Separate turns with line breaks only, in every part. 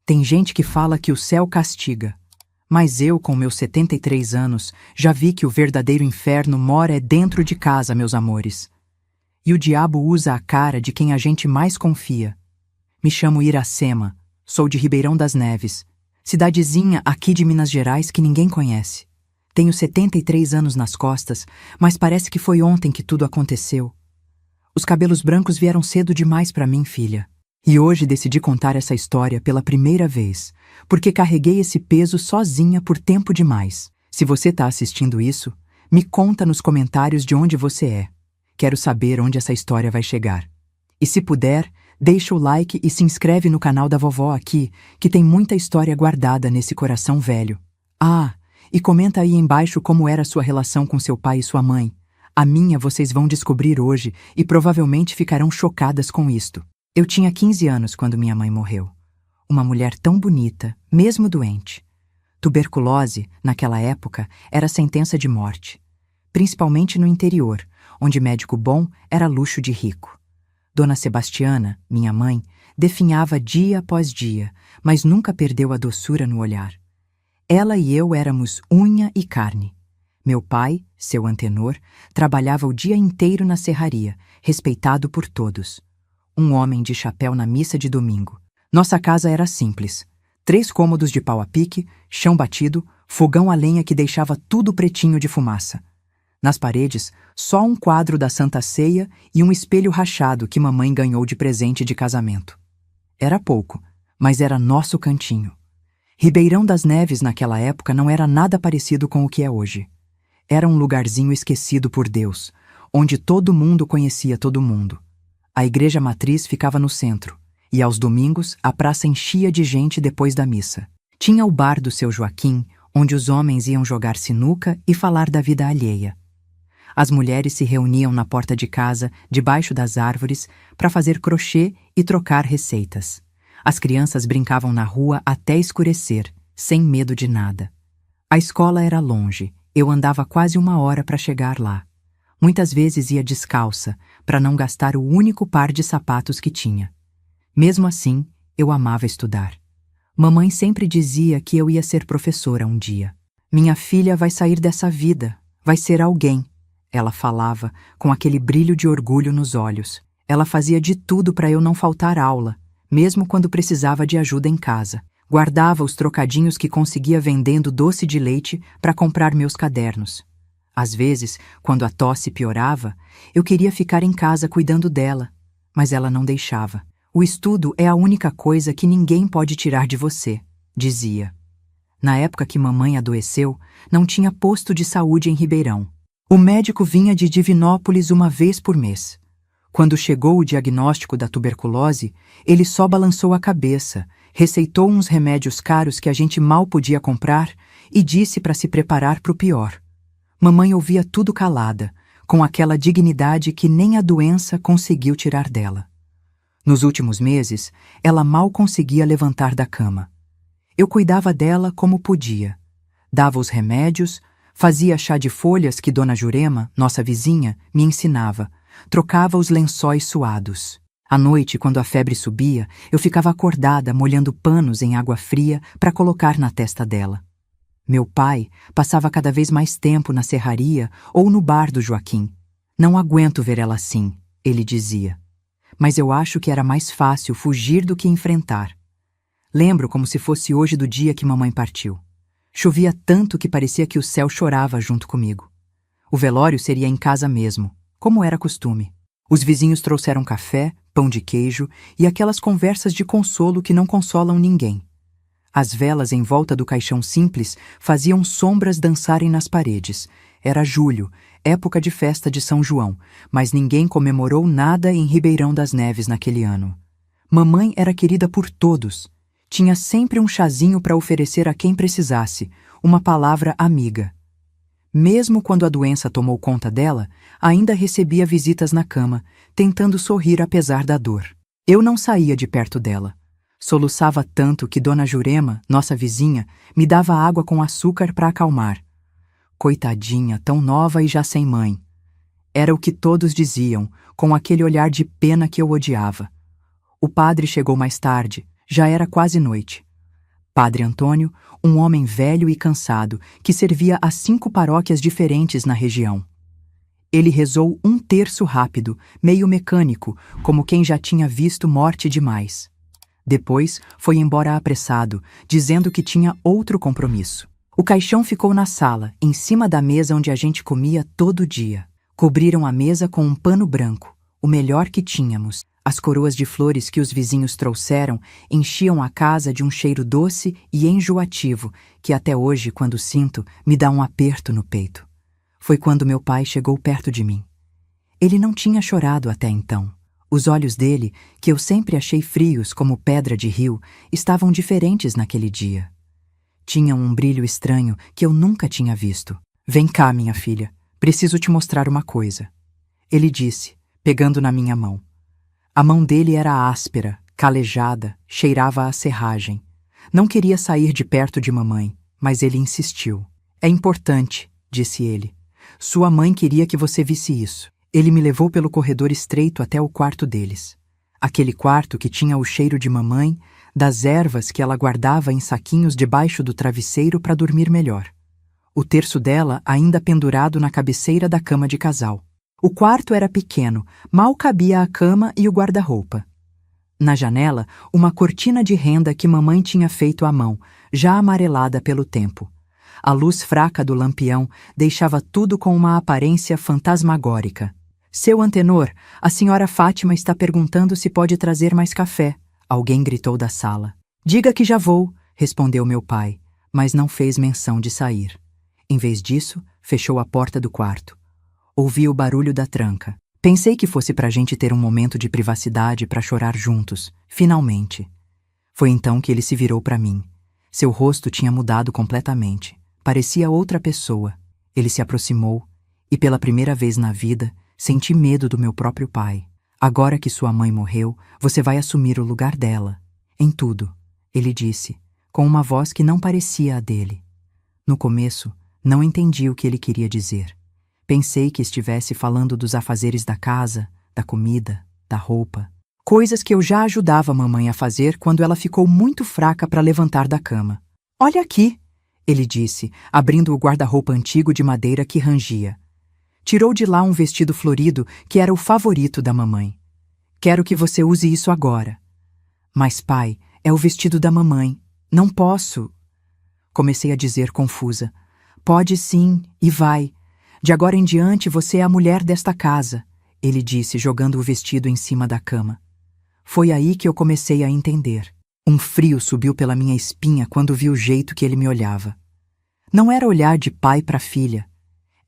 Tem gente que fala que o céu castiga, mas eu, com meus 73 anos, já vi que o verdadeiro inferno mora dentro de casa, meus amores. E o diabo usa a cara de quem a gente mais confia. Me chamo Iracema, sou de Ribeirão das Neves, cidadezinha aqui de Minas Gerais que ninguém conhece. Tenho 73 anos nas costas, mas parece que foi ontem que tudo aconteceu. Os cabelos brancos vieram cedo demais para mim, filha. E hoje decidi contar essa história pela primeira vez, porque carreguei esse peso sozinha por tempo demais. Se você está assistindo isso, me conta nos comentários de onde você é. Quero saber onde essa história vai chegar. E se puder, deixa o like e se inscreve no canal da vovó aqui, que tem muita história guardada nesse coração velho. Ah, e comenta aí embaixo como era a sua relação com seu pai e sua mãe. A minha vocês vão descobrir hoje e provavelmente ficarão chocadas com isto. Eu tinha 15 anos quando minha mãe morreu. Uma mulher tão bonita, mesmo doente. Tuberculose, naquela época, era sentença de morte. Principalmente no interior, onde médico bom era luxo de rico. Dona Sebastiana, minha mãe, definhava dia após dia, mas nunca perdeu a doçura no olhar. Ela e eu éramos unha e carne. Meu pai, seu antenor, trabalhava o dia inteiro na serraria, respeitado por todos. Um homem de chapéu na missa de domingo. Nossa casa era simples. 3 cômodos de pau a pique, chão batido, fogão a lenha que deixava tudo pretinho de fumaça. Nas paredes, só um quadro da Santa Ceia e um espelho rachado que mamãe ganhou de presente de casamento. Era pouco, mas era nosso cantinho. Ribeirão das Neves naquela época não era nada parecido com o que é hoje. Era um lugarzinho esquecido por Deus, onde todo mundo conhecia todo mundo. A igreja matriz ficava no centro, e aos domingos a praça enchia de gente depois da missa. Tinha o bar do seu Joaquim, onde os homens iam jogar sinuca e falar da vida alheia. As mulheres se reuniam na porta de casa, debaixo das árvores, para fazer crochê e trocar receitas. As crianças brincavam na rua até escurecer, sem medo de nada. A escola era longe, eu andava quase 1 hora para chegar lá. Muitas vezes ia descalça, para não gastar o único par de sapatos que tinha. Mesmo assim, eu amava estudar. Mamãe sempre dizia que eu ia ser professora um dia. Minha filha vai sair dessa vida, vai ser alguém. Ela falava, com aquele brilho de orgulho nos olhos. Ela fazia de tudo para eu não faltar aula, mesmo quando precisava de ajuda em casa. Guardava os trocadinhos que conseguia vendendo doce de leite para comprar meus cadernos. Às vezes, quando a tosse piorava, eu queria ficar em casa cuidando dela, mas ela não deixava. O estudo é a única coisa que ninguém pode tirar de você, dizia. Na época que mamãe adoeceu, não tinha posto de saúde em Ribeirão. O médico vinha de Divinópolis 1 vez por mês. Quando chegou o diagnóstico da tuberculose, ele só balançou a cabeça, receitou uns remédios caros que a gente mal podia comprar e disse para se preparar para o pior. Mamãe ouvia tudo calada, com aquela dignidade que nem a doença conseguiu tirar dela. Nos últimos meses, ela mal conseguia levantar da cama. Eu cuidava dela como podia. Dava os remédios, fazia chá de folhas que Dona Jurema, nossa vizinha, me ensinava, trocava os lençóis suados. À noite, quando a febre subia, eu ficava acordada molhando panos em água fria para colocar na testa dela. Meu pai passava cada vez mais tempo na serraria ou no bar do Joaquim. Não aguento ver ela assim, ele dizia. Mas eu acho que era mais fácil fugir do que enfrentar. Lembro como se fosse hoje do dia que mamãe partiu. Chovia tanto que parecia que o céu chorava junto comigo. O velório seria em casa mesmo, como era costume. Os vizinhos trouxeram café, pão de queijo e aquelas conversas de consolo que não consolam ninguém. As velas em volta do caixão simples faziam sombras dançarem nas paredes. Era julho, época de festa de São João, mas ninguém comemorou nada em Ribeirão das Neves naquele ano. Mamãe era querida por todos. Tinha sempre um chazinho para oferecer a quem precisasse, uma palavra amiga. Mesmo quando a doença tomou conta dela, ainda recebia visitas na cama, tentando sorrir apesar da dor. Eu não saía de perto dela. Soluçava tanto que Dona Jurema, nossa vizinha, me dava água com açúcar para acalmar. Coitadinha, tão nova e já sem mãe. Era o que todos diziam, com aquele olhar de pena que eu odiava. O padre chegou mais tarde, já era quase noite. Padre Antônio, um homem velho e cansado, que servia a 5 paróquias diferentes na região. Ele rezou um terço rápido, meio mecânico, como quem já tinha visto morte demais. Depois foi embora apressado, dizendo que tinha outro compromisso. O caixão ficou na sala, em cima da mesa onde a gente comia todo dia. Cobriram a mesa com um pano branco, o melhor que tínhamos. As coroas de flores que os vizinhos trouxeram enchiam a casa de um cheiro doce e enjoativo que até hoje, quando sinto, me dá um aperto no peito. Foi quando meu pai chegou perto de mim. Ele não tinha chorado até então. Os olhos dele, que eu sempre achei frios como pedra de rio, estavam diferentes naquele dia. Tinham um brilho estranho que eu nunca tinha visto. "Vem cá, minha filha. Preciso te mostrar uma coisa", ele disse, pegando na minha mão. A mão dele era áspera, calejada, cheirava a serragem. Não queria sair de perto de mamãe, mas ele insistiu. "É importante", disse ele. "Sua mãe queria que você visse isso." Ele me levou pelo corredor estreito até o quarto deles. Aquele quarto que tinha o cheiro de mamãe, das ervas que ela guardava em saquinhos debaixo do travesseiro para dormir melhor. O terço dela ainda pendurado na cabeceira da cama de casal. O quarto era pequeno, mal cabia a cama e o guarda-roupa. Na janela, uma cortina de renda que mamãe tinha feito à mão, já amarelada pelo tempo. A luz fraca do lampião deixava tudo com uma aparência fantasmagórica. "Seu Antenor, a senhora Fátima está perguntando se pode trazer mais café", alguém gritou da sala. "Diga que já vou", respondeu meu pai, mas não fez menção de sair. Em vez disso, fechou a porta do quarto. Ouvi o barulho da tranca. Pensei que fosse pra gente ter um momento de privacidade para chorar juntos, finalmente. Foi então que ele se virou para mim. Seu rosto tinha mudado completamente. Parecia outra pessoa. Ele se aproximou e, pela primeira vez na vida, senti medo do meu próprio pai. "Agora que sua mãe morreu, você vai assumir o lugar dela. Em tudo", ele disse, com uma voz que não parecia a dele. No começo, não entendi o que ele queria dizer. Pensei que estivesse falando dos afazeres da casa, da comida, da roupa. Coisas que eu já ajudava a mamãe a fazer quando ela ficou muito fraca para levantar da cama. "Olha aqui", ele disse, abrindo o guarda-roupa antigo de madeira que rangia. Tirou de lá um vestido florido que era o favorito da mamãe. "Quero que você use isso agora." "Mas, pai, é o vestido da mamãe. Não posso." Comecei a dizer confusa. "Pode sim, e vai. De agora em diante você é a mulher desta casa", ele disse, jogando o vestido em cima da cama. Foi aí que eu comecei a entender. Um frio subiu pela minha espinha quando vi o jeito que ele me olhava. Não era olhar de pai para filha.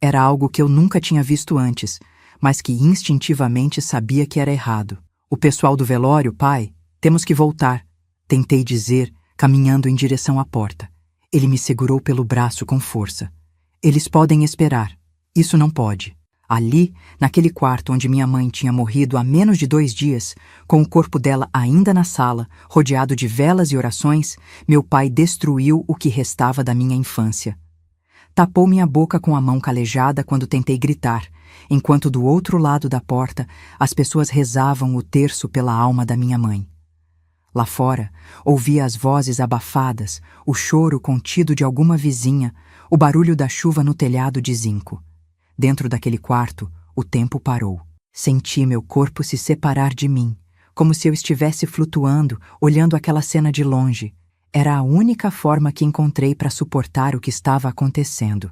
Era algo que eu nunca tinha visto antes, mas que instintivamente sabia que era errado. "O pessoal do velório, pai, temos que voltar", tentei dizer, caminhando em direção à porta. Ele me segurou pelo braço com força. "Eles podem esperar. Isso não pode." Ali, naquele quarto onde minha mãe tinha morrido há menos de 2 dias, com o corpo dela ainda na sala, rodeado de velas e orações, meu pai destruiu o que restava da minha infância. Tapou minha boca com a mão calejada quando tentei gritar, enquanto do outro lado da porta as pessoas rezavam o terço pela alma da minha mãe. Lá fora, ouvia as vozes abafadas, o choro contido de alguma vizinha, o barulho da chuva no telhado de zinco. Dentro daquele quarto, o tempo parou. Senti meu corpo se separar de mim, como se eu estivesse flutuando, olhando aquela cena de longe. Era a única forma que encontrei para suportar o que estava acontecendo.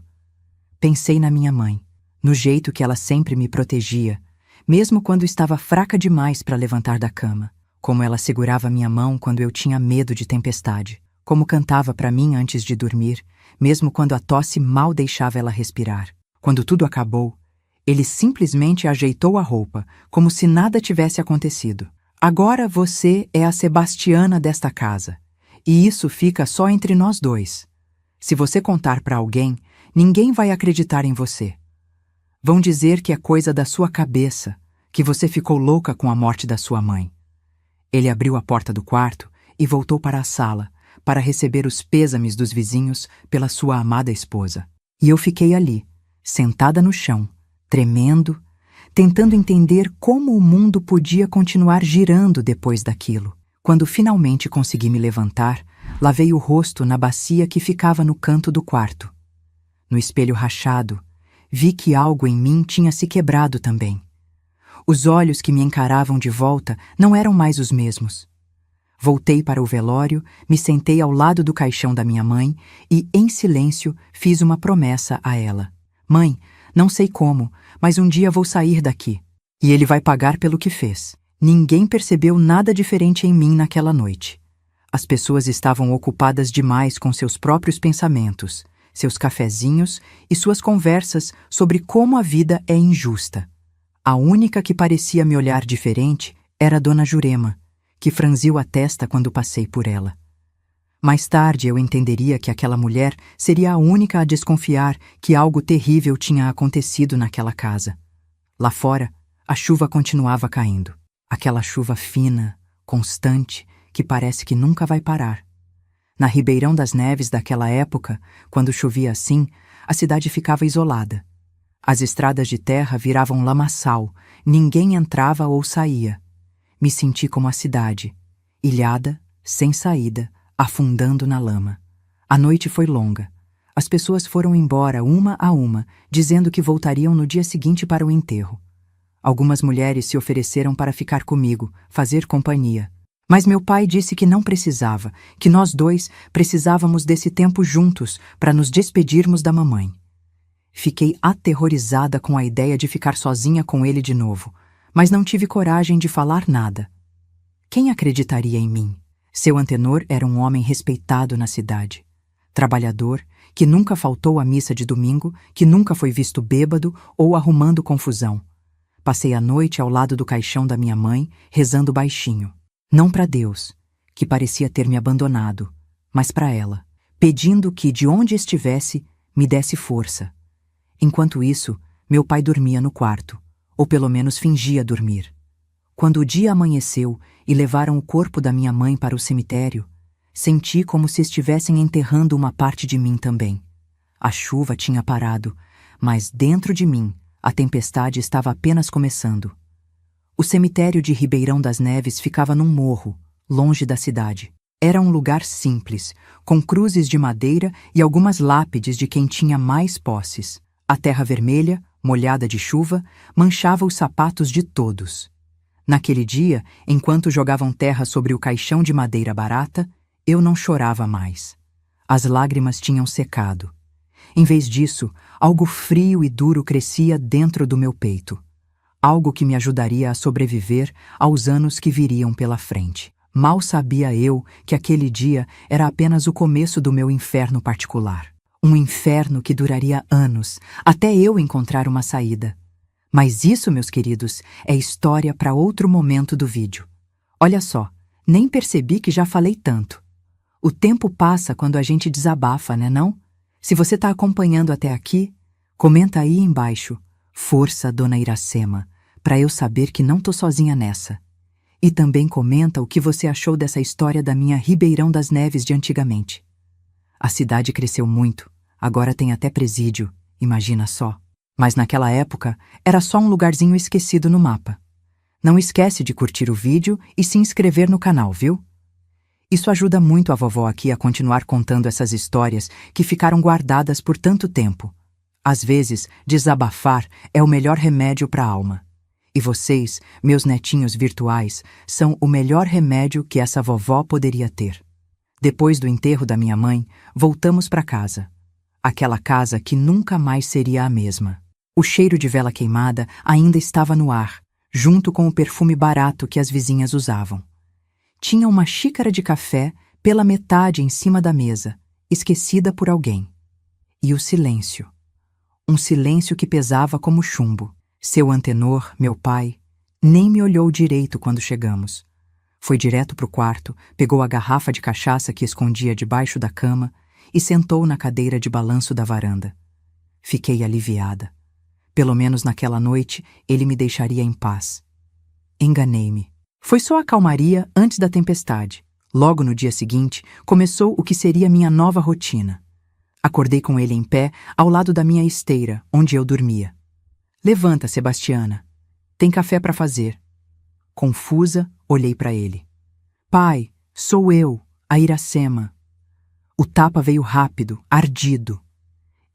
Pensei na minha mãe, no jeito que ela sempre me protegia, mesmo quando estava fraca demais para levantar da cama. Como ela segurava minha mão quando eu tinha medo de tempestade. Como cantava para mim antes de dormir, mesmo quando a tosse mal deixava ela respirar. Quando tudo acabou, ele simplesmente ajeitou a roupa, como se nada tivesse acontecido. "Agora você é a Sebastiana desta casa, e isso fica só entre nós dois. Se você contar para alguém, ninguém vai acreditar em você. Vão dizer que é coisa da sua cabeça, que você ficou louca com a morte da sua mãe." Ele abriu a porta do quarto e voltou para a sala, para receber os pêsames dos vizinhos pela sua amada esposa. E eu fiquei ali, sentada no chão, tremendo, tentando entender como o mundo podia continuar girando depois daquilo. Quando finalmente consegui me levantar, Lavei o rosto na bacia que ficava no canto do quarto. No espelho rachado, vi que algo em mim tinha se quebrado também. Os olhos que me encaravam de volta não eram mais os mesmos. Voltei para o velório, me sentei ao lado do caixão da minha mãe e, em silêncio, fiz uma promessa a ela. Mãe, não sei como, mas um dia vou sair daqui. E ele vai pagar pelo que fez. Ninguém percebeu nada diferente em mim naquela noite. As pessoas estavam ocupadas demais com seus próprios pensamentos, seus cafezinhos e suas conversas sobre como a vida é injusta. A única que parecia me olhar diferente era Dona Jurema, que franziu a testa quando passei por ela. Mais tarde eu entenderia que aquela mulher seria a única a desconfiar que algo terrível tinha acontecido naquela casa. Lá fora, a chuva continuava caindo. Aquela chuva fina, constante, que parece que nunca vai parar. Na Ribeirão das Neves daquela época, quando chovia assim, a cidade ficava isolada. As estradas de terra viravam lamaçal, ninguém entrava ou saía. Me senti como a cidade, ilhada, sem saída, afundando na lama. A noite foi longa. As pessoas foram embora uma a uma, dizendo que voltariam no dia seguinte para o enterro. Algumas mulheres se ofereceram para ficar comigo, fazer companhia. Mas meu pai disse que não precisava, que nós dois precisávamos desse tempo juntos para nos despedirmos da mamãe. Fiquei aterrorizada com a ideia de ficar sozinha com ele de novo, mas não tive coragem de falar nada. Quem acreditaria em mim? Seu Antenor era um homem respeitado na cidade. Trabalhador, que nunca faltou à missa de domingo, que nunca foi visto bêbado ou arrumando confusão. Passei a noite ao lado do caixão da minha mãe, rezando baixinho. Não para Deus, que parecia ter me abandonado, mas para ela, pedindo que, de onde estivesse, me desse força. Enquanto isso, meu pai dormia no quarto, ou pelo menos fingia dormir. Quando o dia amanheceu e levaram o corpo da minha mãe para o cemitério, senti como se estivessem enterrando uma parte de mim também. A chuva tinha parado, mas dentro de mim, a tempestade estava apenas começando. O cemitério de Ribeirão das Neves ficava num morro, longe da cidade. Era um lugar simples, com cruzes de madeira e algumas lápides de quem tinha mais posses. A terra vermelha, molhada de chuva, manchava os sapatos de todos. Naquele dia, enquanto jogavam terra sobre o caixão de madeira barata, eu não chorava mais. As lágrimas tinham secado. Em vez disso, algo frio e duro crescia dentro do meu peito. Algo que me ajudaria a sobreviver aos anos que viriam pela frente. Mal sabia eu que aquele dia era apenas o começo do meu inferno particular. Um inferno que duraria anos, até eu encontrar uma saída. Mas isso, meus queridos, é história para outro momento do vídeo. Olha só, nem percebi que já falei tanto. O tempo passa quando a gente desabafa, né não? Se você está acompanhando até aqui, comenta aí embaixo, força, Dona Iracema, para eu saber que não tô sozinha nessa. E também comenta o que você achou dessa história da minha Ribeirão das Neves de antigamente. A cidade cresceu muito, agora tem até presídio, imagina só. Mas naquela época, era só um lugarzinho esquecido no mapa. Não esquece de curtir o vídeo e se inscrever no canal, viu? Isso ajuda muito a vovó aqui a continuar contando essas histórias que ficaram guardadas por tanto tempo. Às vezes, desabafar é o melhor remédio para a alma. E vocês, meus netinhos virtuais, são o melhor remédio que essa vovó poderia ter. Depois do enterro da minha mãe, voltamos para casa. Aquela casa que nunca mais seria a mesma. O cheiro de vela queimada ainda estava no ar, junto com o perfume barato que as vizinhas usavam. Tinha uma xícara de café pela metade em cima da mesa, esquecida por alguém. E o silêncio. Um silêncio que pesava como chumbo. Seu Antenor, meu pai, nem me olhou direito quando chegamos. Foi direto para o quarto, pegou a garrafa de cachaça que escondia debaixo da cama e sentou na cadeira de balanço da varanda. Fiquei aliviada. Pelo menos naquela noite ele me deixaria em paz. Enganei-me. Foi só a calmaria antes da tempestade. Logo no dia seguinte, começou o que seria minha nova rotina. Acordei com ele em pé, ao lado da minha esteira, onde eu dormia. Levanta, Sebastiana. Tem café para fazer. Confusa, olhei para ele. Pai, sou eu, a Iracema. O tapa veio rápido, ardido.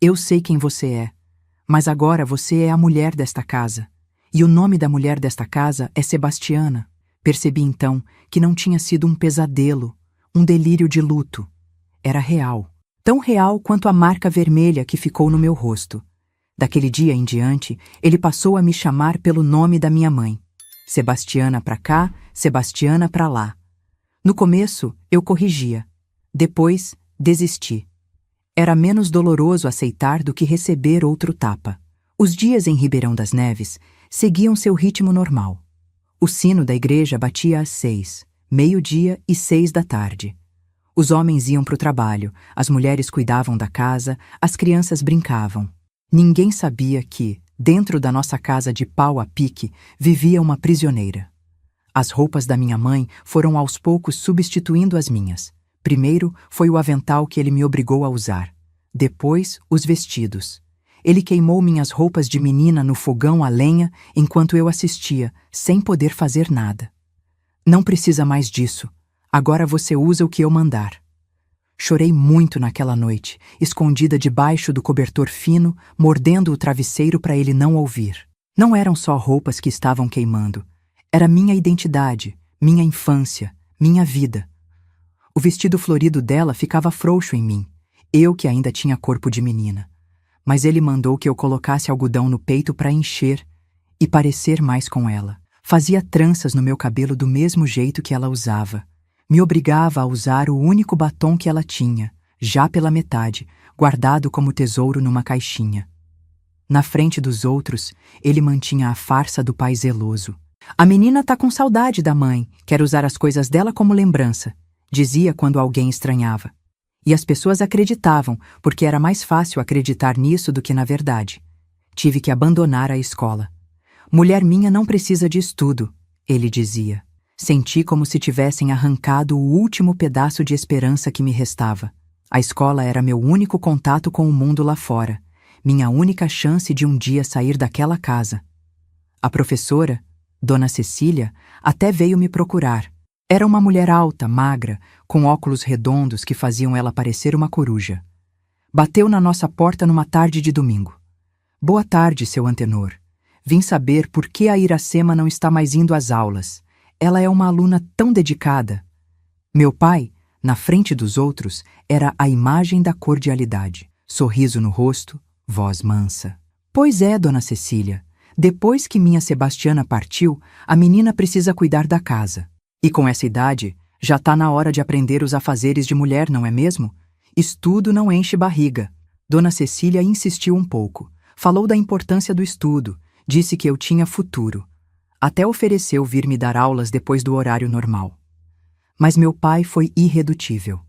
Eu sei quem você é, mas agora você é a mulher desta casa. E o nome da mulher desta casa é Sebastiana. Percebi então que não tinha sido um pesadelo, um delírio de luto. Era real. Tão real quanto a marca vermelha que ficou no meu rosto. Daquele dia em diante, ele passou a me chamar pelo nome da minha mãe. Sebastiana pra cá, Sebastiana pra lá. No começo, eu corrigia. Depois, desisti. Era menos doloroso aceitar do que receber outro tapa. Os dias em Ribeirão das Neves seguiam seu ritmo normal. O sino da igreja batia às 6, meio-dia e 6 da tarde. Os homens iam para o trabalho, as mulheres cuidavam da casa, as crianças brincavam. Ninguém sabia que, dentro da nossa casa de pau a pique, vivia uma prisioneira. As roupas da minha mãe foram aos poucos substituindo as minhas. Primeiro foi o avental que ele me obrigou a usar. Depois, os vestidos. Ele queimou minhas roupas de menina no fogão a lenha enquanto eu assistia, sem poder fazer nada. Não precisa mais disso. Agora você usa o que eu mandar. Chorei muito naquela noite, escondida debaixo do cobertor fino, mordendo o travesseiro para ele não ouvir. Não eram só roupas que estavam queimando. Era minha identidade, minha infância, minha vida. O vestido florido dela ficava frouxo em mim, eu que ainda tinha corpo de menina. Mas ele mandou que eu colocasse algodão no peito para encher e parecer mais com ela. Fazia tranças no meu cabelo do mesmo jeito que ela usava. Me obrigava a usar o único batom que ela tinha, já pela metade, guardado como tesouro numa caixinha. Na frente dos outros, ele mantinha a farsa do pai zeloso. A menina tá com saudade da mãe, quer usar as coisas dela como lembrança, dizia quando alguém estranhava. E as pessoas acreditavam, porque era mais fácil acreditar nisso do que na verdade. Tive que abandonar a escola. Mulher minha não precisa de estudo, ele dizia. Senti como se tivessem arrancado o último pedaço de esperança que me restava. A escola era meu único contato com o mundo lá fora, minha única chance de um dia sair daquela casa. A professora, Dona Cecília, até veio me procurar. Era uma mulher alta, magra, com óculos redondos que faziam ela parecer uma coruja. Bateu na nossa porta numa tarde de domingo. Boa tarde, seu Antenor. Vim saber por que a Iracema não está mais indo às aulas. Ela é uma aluna tão dedicada. Meu pai, na frente dos outros, era a imagem da cordialidade. Sorriso no rosto, voz mansa. Pois é, Dona Cecília. Depois que minha Sebastiana partiu, a menina precisa cuidar da casa. E com essa idade, já tá na hora de aprender os afazeres de mulher, não é mesmo? Estudo não enche barriga. Dona Cecília insistiu um pouco. Falou da importância do estudo. Disse que eu tinha futuro. Até ofereceu vir me dar aulas depois do horário normal. Mas meu pai foi irredutível.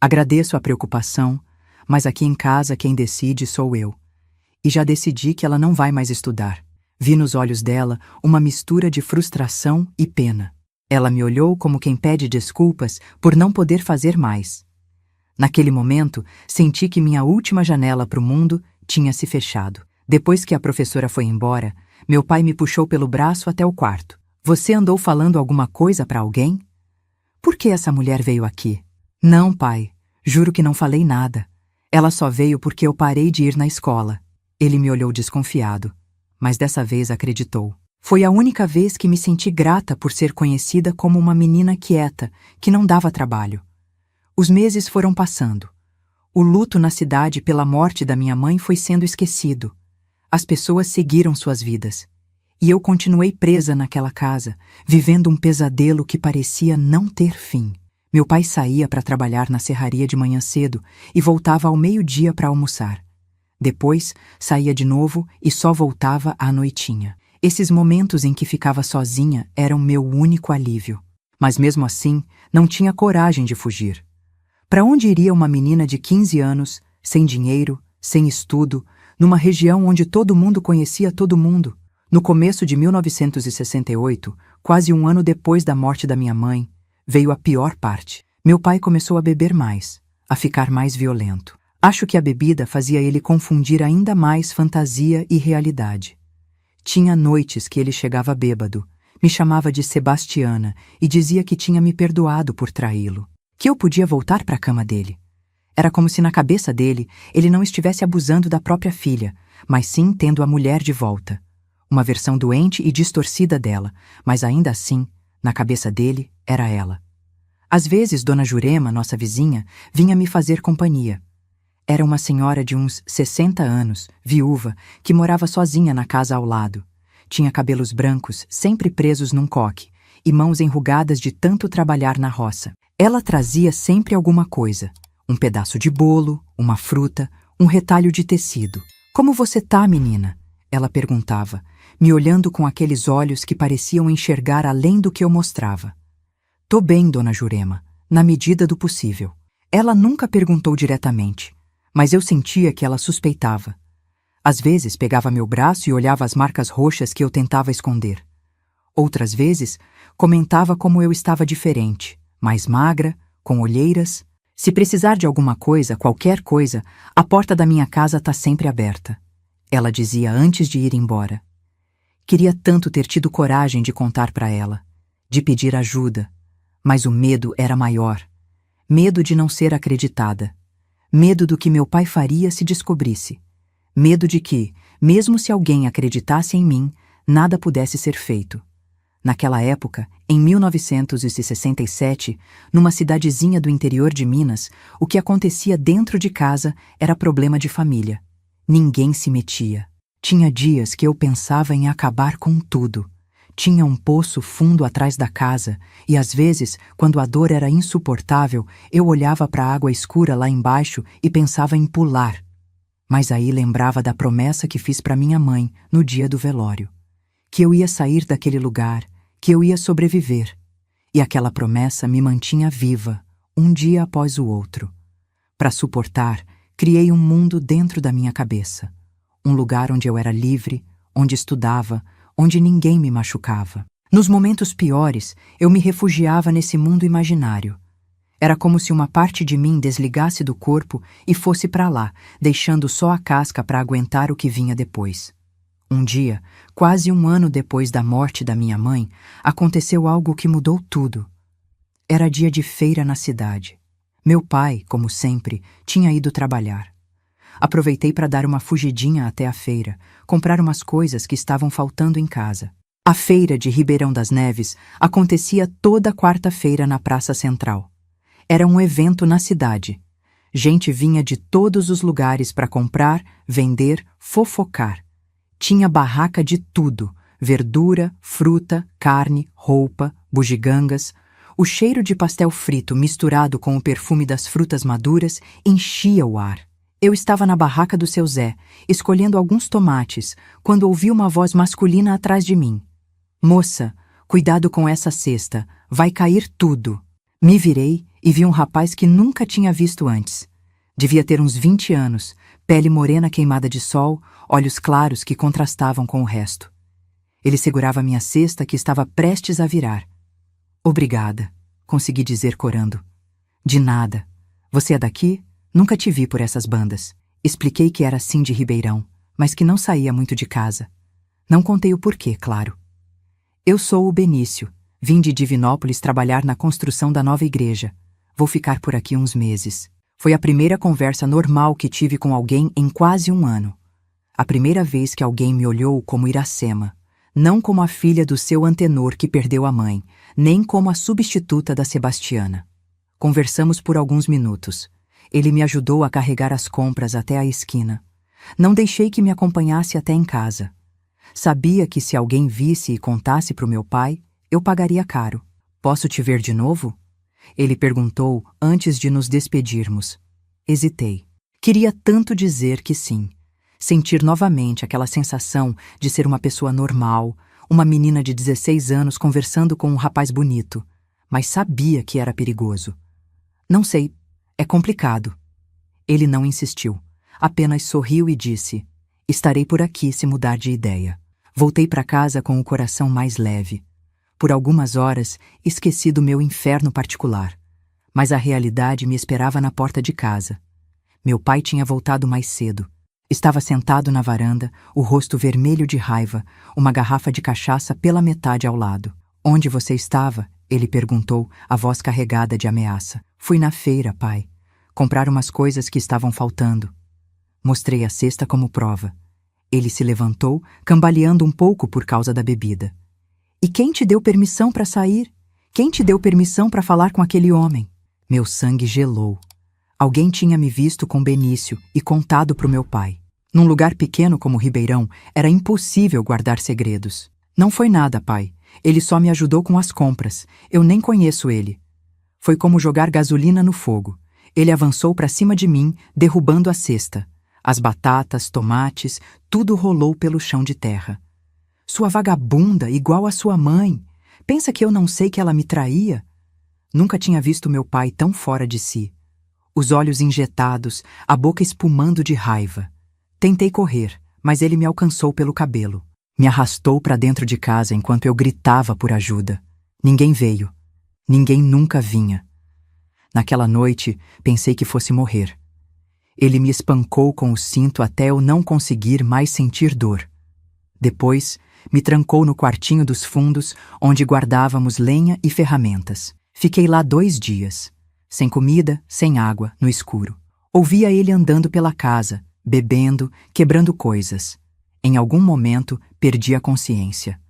Agradeço a preocupação, mas aqui em casa quem decide sou eu. E já decidi que ela não vai mais estudar. Vi nos olhos dela uma mistura de frustração e pena. Ela me olhou como quem pede desculpas por não poder fazer mais. Naquele momento, senti que minha última janela para o mundo tinha se fechado. Depois que a professora foi embora, meu pai me puxou pelo braço até o quarto. Você andou falando alguma coisa para alguém? Por que essa mulher veio aqui? Não, pai. Juro que não falei nada. Ela só veio porque eu parei de ir na escola. Ele me olhou desconfiado, mas dessa vez acreditou. Foi a única vez que me senti grata por ser conhecida como uma menina quieta, que não dava trabalho. Os meses foram passando. O luto na cidade pela morte da minha mãe foi sendo esquecido. As pessoas seguiram suas vidas. E eu continuei presa naquela casa, vivendo um pesadelo que parecia não ter fim. Meu pai saía para trabalhar na serraria de manhã cedo e voltava ao meio-dia para almoçar. Depois, saía de novo e só voltava à noitinha. Esses momentos em que ficava sozinha eram meu único alívio. Mas mesmo assim, não tinha coragem de fugir. Para onde iria uma menina de 15 anos, sem dinheiro, sem estudo, numa região onde todo mundo conhecia todo mundo? No começo de 1968, quase um ano depois da morte da minha mãe, veio a pior parte. Meu pai começou a beber mais, a ficar mais violento. Acho que a bebida fazia ele confundir ainda mais fantasia e realidade. Tinha noites que ele chegava bêbado, me chamava de Sebastiana e dizia que tinha me perdoado por traí-lo, que eu podia voltar para a cama dele. Era como se na cabeça dele ele não estivesse abusando da própria filha, mas sim tendo a mulher de volta. Uma versão doente e distorcida dela, mas ainda assim, na cabeça dele, era ela. Às vezes, Dona Jurema, nossa vizinha, vinha me fazer companhia. Era uma senhora de uns 60 anos, viúva, que morava sozinha na casa ao lado. Tinha cabelos brancos, sempre presos num coque, e mãos enrugadas de tanto trabalhar na roça. Ela trazia sempre alguma coisa. Um pedaço de bolo, uma fruta, um retalho de tecido. "Como você tá, menina?" ela perguntava, me olhando com aqueles olhos que pareciam enxergar além do que eu mostrava. "Tô bem, Dona Jurema, na medida do possível." Ela nunca perguntou diretamente, mas eu sentia que ela suspeitava. Às vezes pegava meu braço e olhava as marcas roxas que eu tentava esconder. Outras vezes comentava como eu estava diferente, mais magra, com olheiras. "Se precisar de alguma coisa, qualquer coisa, a porta da minha casa tá sempre aberta", ela dizia antes de ir embora. Queria tanto ter tido coragem de contar para ela, de pedir ajuda, mas o medo era maior. Medo de não ser acreditada. Medo do que meu pai faria se descobrisse. Medo de que, mesmo se alguém acreditasse em mim, nada pudesse ser feito. Naquela época, em 1967, numa cidadezinha do interior de Minas, o que acontecia dentro de casa era problema de família. Ninguém se metia. Tinha dias que eu pensava em acabar com tudo. Tinha um poço fundo atrás da casa e, às vezes, quando a dor era insuportável, eu olhava para a água escura lá embaixo e pensava em pular. Mas aí lembrava da promessa que fiz para minha mãe no dia do velório. Que eu ia sair daquele lugar, que eu ia sobreviver. E aquela promessa me mantinha viva, um dia após o outro. Para suportar, criei um mundo dentro da minha cabeça. Um lugar onde eu era livre, onde estudava, onde ninguém me machucava. Nos momentos piores, eu me refugiava nesse mundo imaginário. Era como se uma parte de mim desligasse do corpo e fosse para lá, deixando só a casca para aguentar o que vinha depois. Um dia, quase um ano depois da morte da minha mãe, aconteceu algo que mudou tudo. Era dia de feira na cidade. Meu pai, como sempre, tinha ido trabalhar. Aproveitei para dar uma fugidinha até a feira, comprar umas coisas que estavam faltando em casa. A feira de Ribeirão das Neves acontecia toda quarta-feira na Praça Central. Era um evento na cidade. Gente vinha de todos os lugares para comprar, vender, fofocar. Tinha barraca de tudo: verdura, fruta, carne, roupa, bugigangas. O cheiro de pastel frito misturado com o perfume das frutas maduras enchia o ar. Eu estava na barraca do seu Zé, escolhendo alguns tomates, quando ouvi uma voz masculina atrás de mim. "Moça, cuidado com essa cesta, vai cair tudo." Me virei e vi um rapaz que nunca tinha visto antes. Devia ter uns 20 anos, pele morena queimada de sol, olhos claros que contrastavam com o resto. Ele segurava minha cesta que estava prestes a virar. "Obrigada", consegui dizer corando. "De nada. Você é daqui? Nunca te vi por essas bandas." Expliquei que era assim de Ribeirão, mas que não saía muito de casa. Não contei o porquê, claro. "Eu sou o Benício. Vim de Divinópolis trabalhar na construção da nova igreja. Vou ficar por aqui uns meses." Foi a primeira conversa normal que tive com alguém em quase um ano. A primeira vez que alguém me olhou como Iracema, não como a filha do seu antenor que perdeu a mãe, nem como a substituta da Sebastiana. Conversamos por alguns minutos. Ele me ajudou a carregar as compras até a esquina. Não deixei que me acompanhasse até em casa. Sabia que se alguém visse e contasse para o meu pai, eu pagaria caro. "Posso te ver de novo?" ele perguntou antes de nos despedirmos. Hesitei. Queria tanto dizer que sim. Sentir novamente aquela sensação de ser uma pessoa normal, uma menina de 16 anos conversando com um rapaz bonito, mas sabia que era perigoso. "Não sei. É complicado." Ele não insistiu. Apenas sorriu e disse: "Estarei por aqui se mudar de ideia." Voltei para casa com o coração mais leve. Por algumas horas, esqueci do meu inferno particular. Mas a realidade me esperava na porta de casa. Meu pai tinha voltado mais cedo. Estava sentado na varanda, o rosto vermelho de raiva, uma garrafa de cachaça pela metade ao lado. "Onde você estava?" ele perguntou, a voz carregada de ameaça. "Fui na feira, pai. comprar umas coisas que estavam faltando. Mostrei a cesta como prova. Ele se levantou, cambaleando um pouco por causa da bebida. E quem te deu permissão para sair? Quem te deu permissão para falar com aquele homem? Meu sangue gelou. Alguém tinha me visto com Benício e contado para o meu pai. Num lugar pequeno como Ribeirão, era impossível guardar segredos. Não foi nada, pai. Ele só me ajudou com as compras. Eu nem conheço ele. Foi como jogar gasolina no fogo. Ele avançou para cima de mim, derrubando a cesta. As batatas, tomates, tudo rolou pelo chão de terra. Sua vagabunda, igual a sua mãe. Pensa que eu não sei que ela me traía? Nunca tinha visto meu pai tão fora de si. Os olhos injetados, a boca espumando de raiva. Tentei correr, mas ele me alcançou pelo cabelo. Me arrastou para dentro de casa enquanto eu gritava por ajuda. Ninguém veio. Ninguém nunca vinha. Naquela noite, pensei que fosse morrer. Ele me espancou com o cinto até eu não conseguir mais sentir dor. Depois, me trancou no quartinho dos fundos, onde guardávamos lenha e ferramentas. Fiquei lá 2 dias. Sem comida, sem água, no escuro. Ouvia ele andando pela casa, bebendo, quebrando coisas. Em algum momento, perdi a consciência.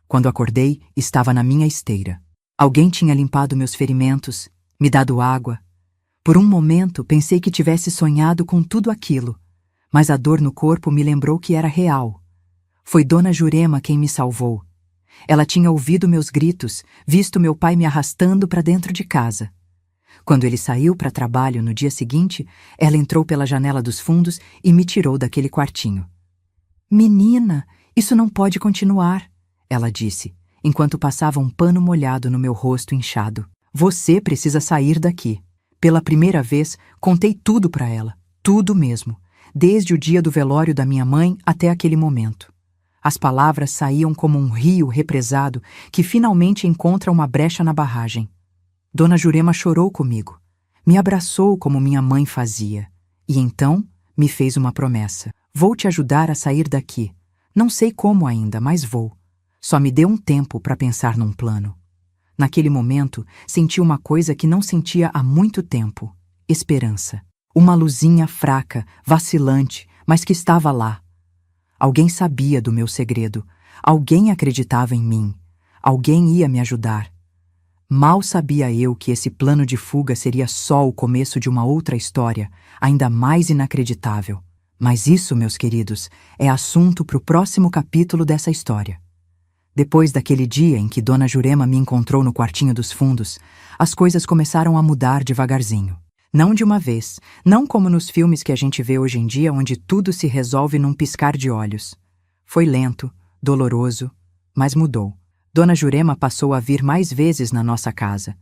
Quando acordei, estava na minha esteira. Alguém tinha limpado meus ferimentos, me dado água. Por um momento, pensei que tivesse sonhado com tudo aquilo, mas a dor no corpo me lembrou que era real. Foi Dona Jurema quem me salvou. Ela tinha ouvido meus gritos, visto meu pai me arrastando para dentro de casa. Quando ele saiu para trabalho no dia seguinte, ela entrou pela janela dos fundos e me tirou daquele quartinho. "Menina, isso não pode continuar", ela disse, enquanto passava um pano molhado no meu rosto inchado. "Você precisa sair daqui." Pela primeira vez, contei tudo para ela, tudo mesmo, desde o dia do velório da minha mãe até aquele momento. As palavras saíam como um rio represado que finalmente encontra uma brecha na barragem. Dona Jurema chorou comigo, me abraçou como minha mãe fazia, e então me fez uma promessa. "Vou te ajudar a sair daqui. Não sei como ainda, mas vou. Só me dê um tempo para pensar num plano." Naquele momento, senti uma coisa que não sentia há muito tempo: esperança. Uma luzinha fraca, vacilante, mas que estava lá. Alguém sabia do meu segredo. Alguém acreditava em mim. Alguém ia me ajudar. Mal sabia eu que esse plano de fuga seria só o começo de uma outra história, ainda mais inacreditável. Mas isso, meus queridos, é assunto para o próximo capítulo dessa história. Depois daquele dia em que Dona Jurema me encontrou no quartinho dos fundos, as coisas começaram a mudar devagarzinho. Não de uma vez, não como nos filmes que a gente vê hoje em dia, onde tudo se resolve num piscar de olhos. Foi lento, doloroso, mas mudou. Dona Jurema passou a vir mais vezes na nossa casa.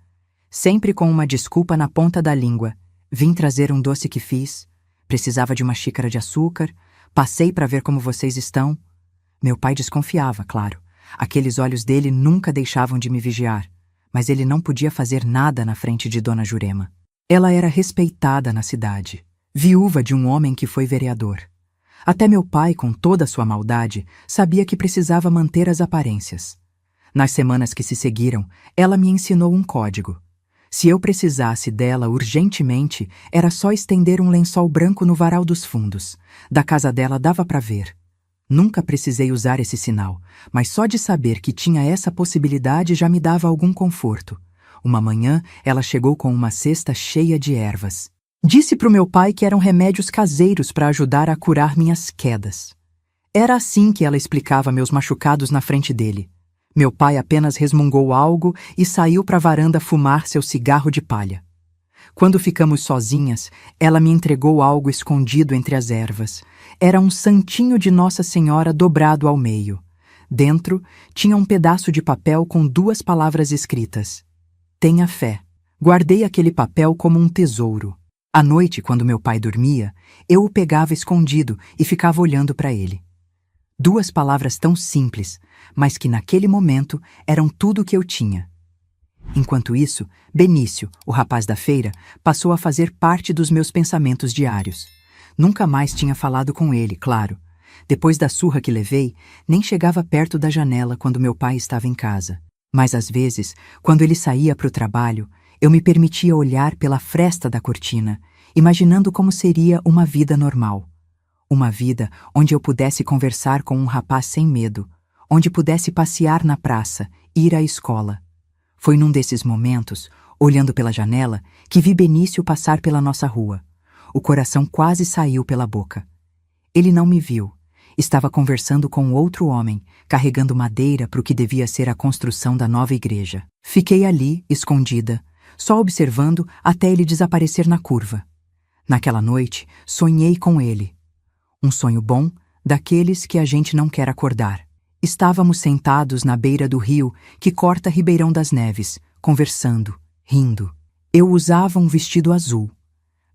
Sempre com uma desculpa na ponta da língua. "Vim trazer um doce que fiz. Precisava de uma xícara de açúcar. Passei para ver como vocês estão." Meu pai desconfiava, claro. Aqueles olhos dele nunca deixavam de me vigiar, mas ele não podia fazer nada na frente de Dona Jurema. Ela era respeitada na cidade, viúva de um homem que foi vereador. Até meu pai, com toda a sua maldade, sabia que precisava manter as aparências. Nas semanas que se seguiram, ela me ensinou um código. Se eu precisasse dela urgentemente, era só estender um lençol branco no varal dos fundos. Da casa dela dava para ver. Nunca precisei usar esse sinal, mas só de saber que tinha essa possibilidade já me dava algum conforto. Uma manhã, ela chegou com uma cesta cheia de ervas. Disse para o meu pai que eram remédios caseiros para ajudar a curar minhas quedas. Era assim que ela explicava meus machucados na frente dele. Meu pai apenas resmungou algo e saiu para a varanda fumar seu cigarro de palha. Quando ficamos sozinhas, ela me entregou algo escondido entre as ervas. Era um santinho de Nossa Senhora dobrado ao meio. Dentro, tinha um pedaço de papel com 2 palavras escritas: "Tenha fé." Guardei aquele papel como um tesouro. À noite, quando meu pai dormia, eu o pegava escondido e ficava olhando para ele. 2 palavras tão simples, mas que naquele momento eram tudo o que eu tinha. Enquanto isso, Benício, o rapaz da feira, passou a fazer parte dos meus pensamentos diários. Nunca mais tinha falado com ele, claro. Depois da surra que levei, nem chegava perto da janela quando meu pai estava em casa. Mas às vezes, quando ele saía para o trabalho, eu me permitia olhar pela fresta da cortina imaginando como seria uma vida normal. Uma vida onde eu pudesse conversar com um rapaz sem medo, onde pudesse passear na praça, ir à escola. Foi num desses momentos, olhando pela janela, que vi Benício passar pela nossa rua. O coração quase saiu pela boca. Ele não me viu. Estava conversando com outro homem, carregando madeira para o que devia ser a construção da nova igreja. Fiquei ali, escondida, só observando até ele desaparecer na curva. Naquela noite, sonhei com ele. Um sonho bom, daqueles que a gente não quer acordar. Estávamos sentados na beira do rio que corta Ribeirão das Neves, conversando, rindo. Eu usava um vestido azul.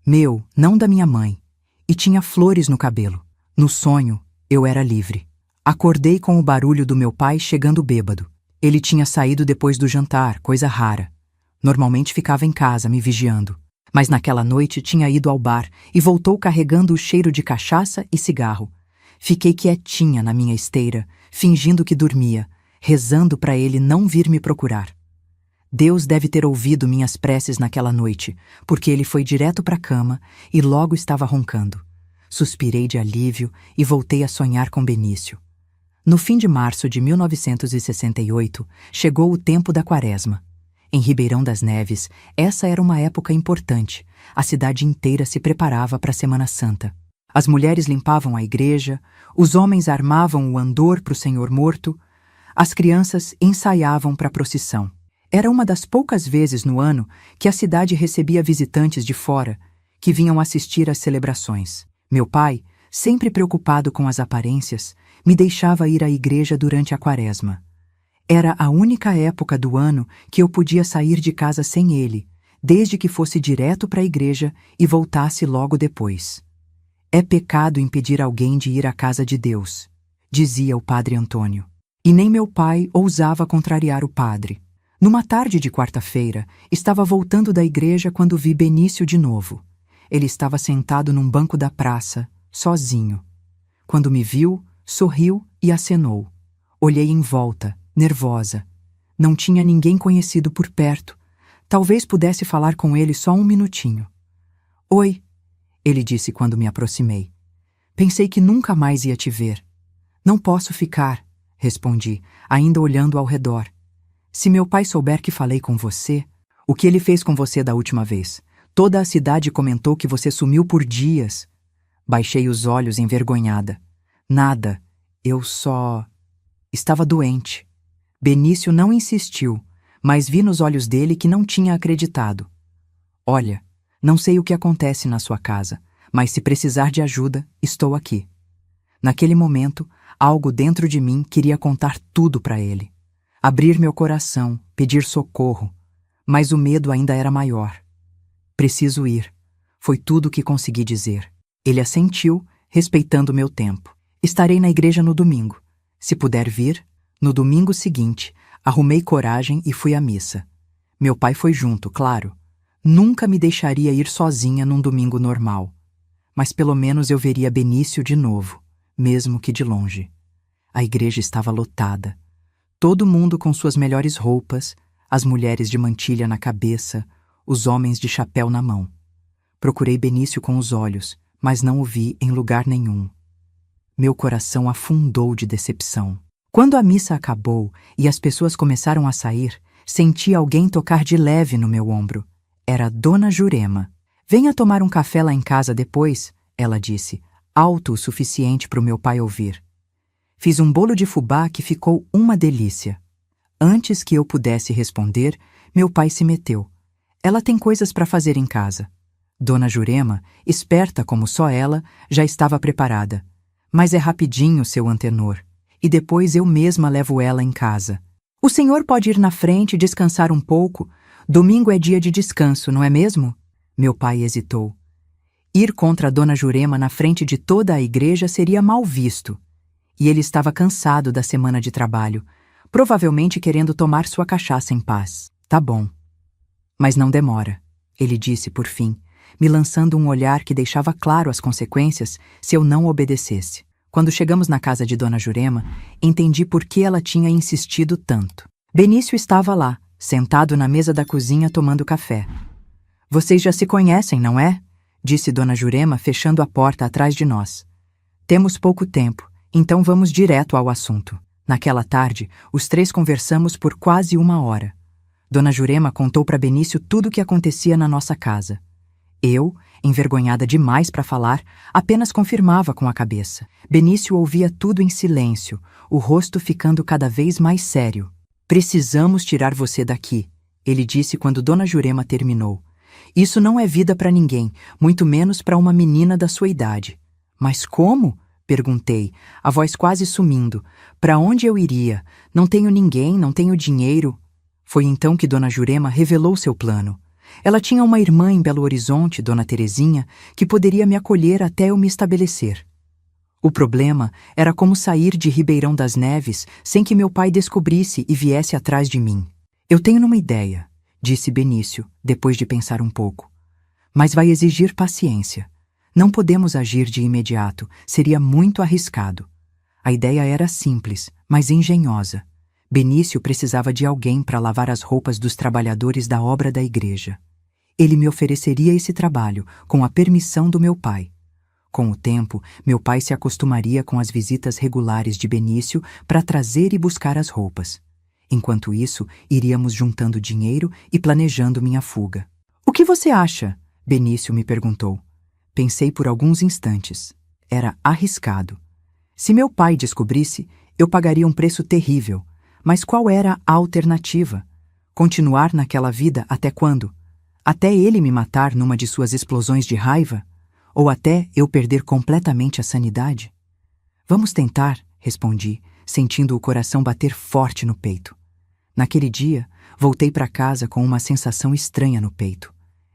Meu, não da minha mãe. E tinha flores no cabelo. No sonho, eu era livre. Acordei com o barulho do meu pai chegando bêbado. Ele tinha saído depois do jantar, coisa rara. Normalmente ficava em casa, me vigiando. Mas naquela noite tinha ido ao bar e voltou carregando o cheiro de cachaça e cigarro. Fiquei quietinha na minha esteira, fingindo que dormia, rezando para ele não vir me procurar. Deus deve ter ouvido minhas preces naquela noite, porque ele foi direto para a cama e logo estava roncando. Suspirei de alívio e voltei a sonhar com Benício. No fim de março de 1968, chegou o tempo da Quaresma. Em Ribeirão das Neves, essa era uma época importante. A cidade inteira se preparava para a Semana Santa. As mulheres limpavam a igreja, os homens armavam o andor para o Senhor morto, as crianças ensaiavam para a procissão. Era uma das poucas vezes no ano que a cidade recebia visitantes de fora, que vinham assistir às celebrações. Meu pai, sempre preocupado com as aparências, me deixava ir à igreja durante a Quaresma. Era a única época do ano que eu podia sair de casa sem ele, desde que fosse direto para a igreja e voltasse logo depois. É pecado impedir alguém de ir à casa de Deus, dizia o padre Antônio. E nem meu pai ousava contrariar o padre. Numa tarde de quarta-feira, estava voltando da igreja quando vi Benício de novo. Ele estava sentado num banco da praça, sozinho. Quando me viu, sorriu e acenou. Olhei em volta, nervosa. Não tinha ninguém conhecido por perto. Talvez pudesse falar com ele só um minutinho. Oi, ele disse quando me aproximei. Pensei que nunca mais ia te ver. Não posso ficar, respondi, ainda olhando ao redor. Se meu pai souber que falei com você, o que ele fez com você da última vez? Toda a cidade comentou que você sumiu por dias. Baixei os olhos envergonhada. Nada, eu só... estava doente. Benício não insistiu, mas vi nos olhos dele que não tinha acreditado. Olha, não sei o que acontece na sua casa, mas se precisar de ajuda, estou aqui. Naquele momento, algo dentro de mim queria contar tudo para ele. Abrir meu coração, pedir socorro, mas o medo ainda era maior. Preciso ir. Foi tudo o que consegui dizer. Ele assentiu, respeitando meu tempo. Estarei na igreja no domingo. Se puder vir, no domingo seguinte, arrumei coragem e fui à missa. Meu pai foi junto, claro. Nunca me deixaria ir sozinha num domingo normal. Mas pelo menos eu veria Benício de novo, mesmo que de longe. A igreja estava lotada. Todo mundo com suas melhores roupas, as mulheres de mantilha na cabeça, os homens de chapéu na mão. Procurei Benício com os olhos, mas não o vi em lugar nenhum. Meu coração afundou de decepção. Quando a missa acabou e as pessoas começaram a sair, senti alguém tocar de leve no meu ombro. Era Dona Jurema. Venha tomar um café lá em casa depois, ela disse, alto o suficiente para o meu pai ouvir. Fiz um bolo de fubá que ficou uma delícia. Antes que eu pudesse responder, meu pai se meteu. Ela tem coisas para fazer em casa. Dona Jurema, esperta como só ela, já estava preparada. Mas é rapidinho, seu Antenor. E depois eu mesma levo ela em casa. O senhor pode ir na frente e descansar um pouco. Domingo é dia de descanso, não é mesmo? Meu pai hesitou. Ir contra a Dona Jurema na frente de toda a igreja seria mal visto. E ele estava cansado da semana de trabalho, provavelmente querendo tomar sua cachaça em paz. Tá bom. Mas não demora, ele disse por fim, me lançando um olhar que deixava claro as consequências se eu não obedecesse. Quando chegamos na casa de Dona Jurema, entendi por que ela tinha insistido tanto. Benício estava lá, sentado na mesa da cozinha tomando café. Vocês já se conhecem, não é? disse Dona Jurema, fechando a porta atrás de nós. Temos pouco tempo, então vamos direto ao assunto. Naquela tarde, os três conversamos por quase 1 hora. Dona Jurema contou para Benício tudo o que acontecia na nossa casa. Eu, envergonhada demais para falar, apenas confirmava com a cabeça. Benício ouvia tudo em silêncio, o rosto ficando cada vez mais sério. Precisamos tirar você daqui, ele disse quando Dona Jurema terminou. Isso não é vida para ninguém, muito menos para uma menina da sua idade. Mas como? Perguntei, a voz quase sumindo. Para onde eu iria? Não tenho ninguém, não tenho dinheiro. Foi então que Dona Jurema revelou seu plano. Ela tinha uma irmã em Belo Horizonte, Dona Terezinha, que poderia me acolher até eu me estabelecer. O problema era como sair de Ribeirão das Neves sem que meu pai descobrisse e viesse atrás de mim. Eu tenho uma ideia, disse Benício, depois de pensar um pouco. Mas vai exigir paciência. Não podemos agir de imediato, seria muito arriscado. A ideia era simples, mas engenhosa. Benício precisava de alguém para lavar as roupas dos trabalhadores da obra da igreja. Ele me ofereceria esse trabalho, com a permissão do meu pai. Com o tempo, meu pai se acostumaria com as visitas regulares de Benício para trazer e buscar as roupas. Enquanto isso, iríamos juntando dinheiro e planejando minha fuga. O que você acha? Benício me perguntou. Pensei por alguns instantes. Era arriscado. Se meu pai descobrisse, eu pagaria um preço terrível. Mas qual era a alternativa? Continuar naquela vida até quando? Até ele me matar numa de suas explosões de raiva? Ou até eu perder completamente a sanidade? Vamos tentar, respondi, sentindo o coração bater forte no peito. Naquele dia, voltei para casa com uma sensação estranha no peito.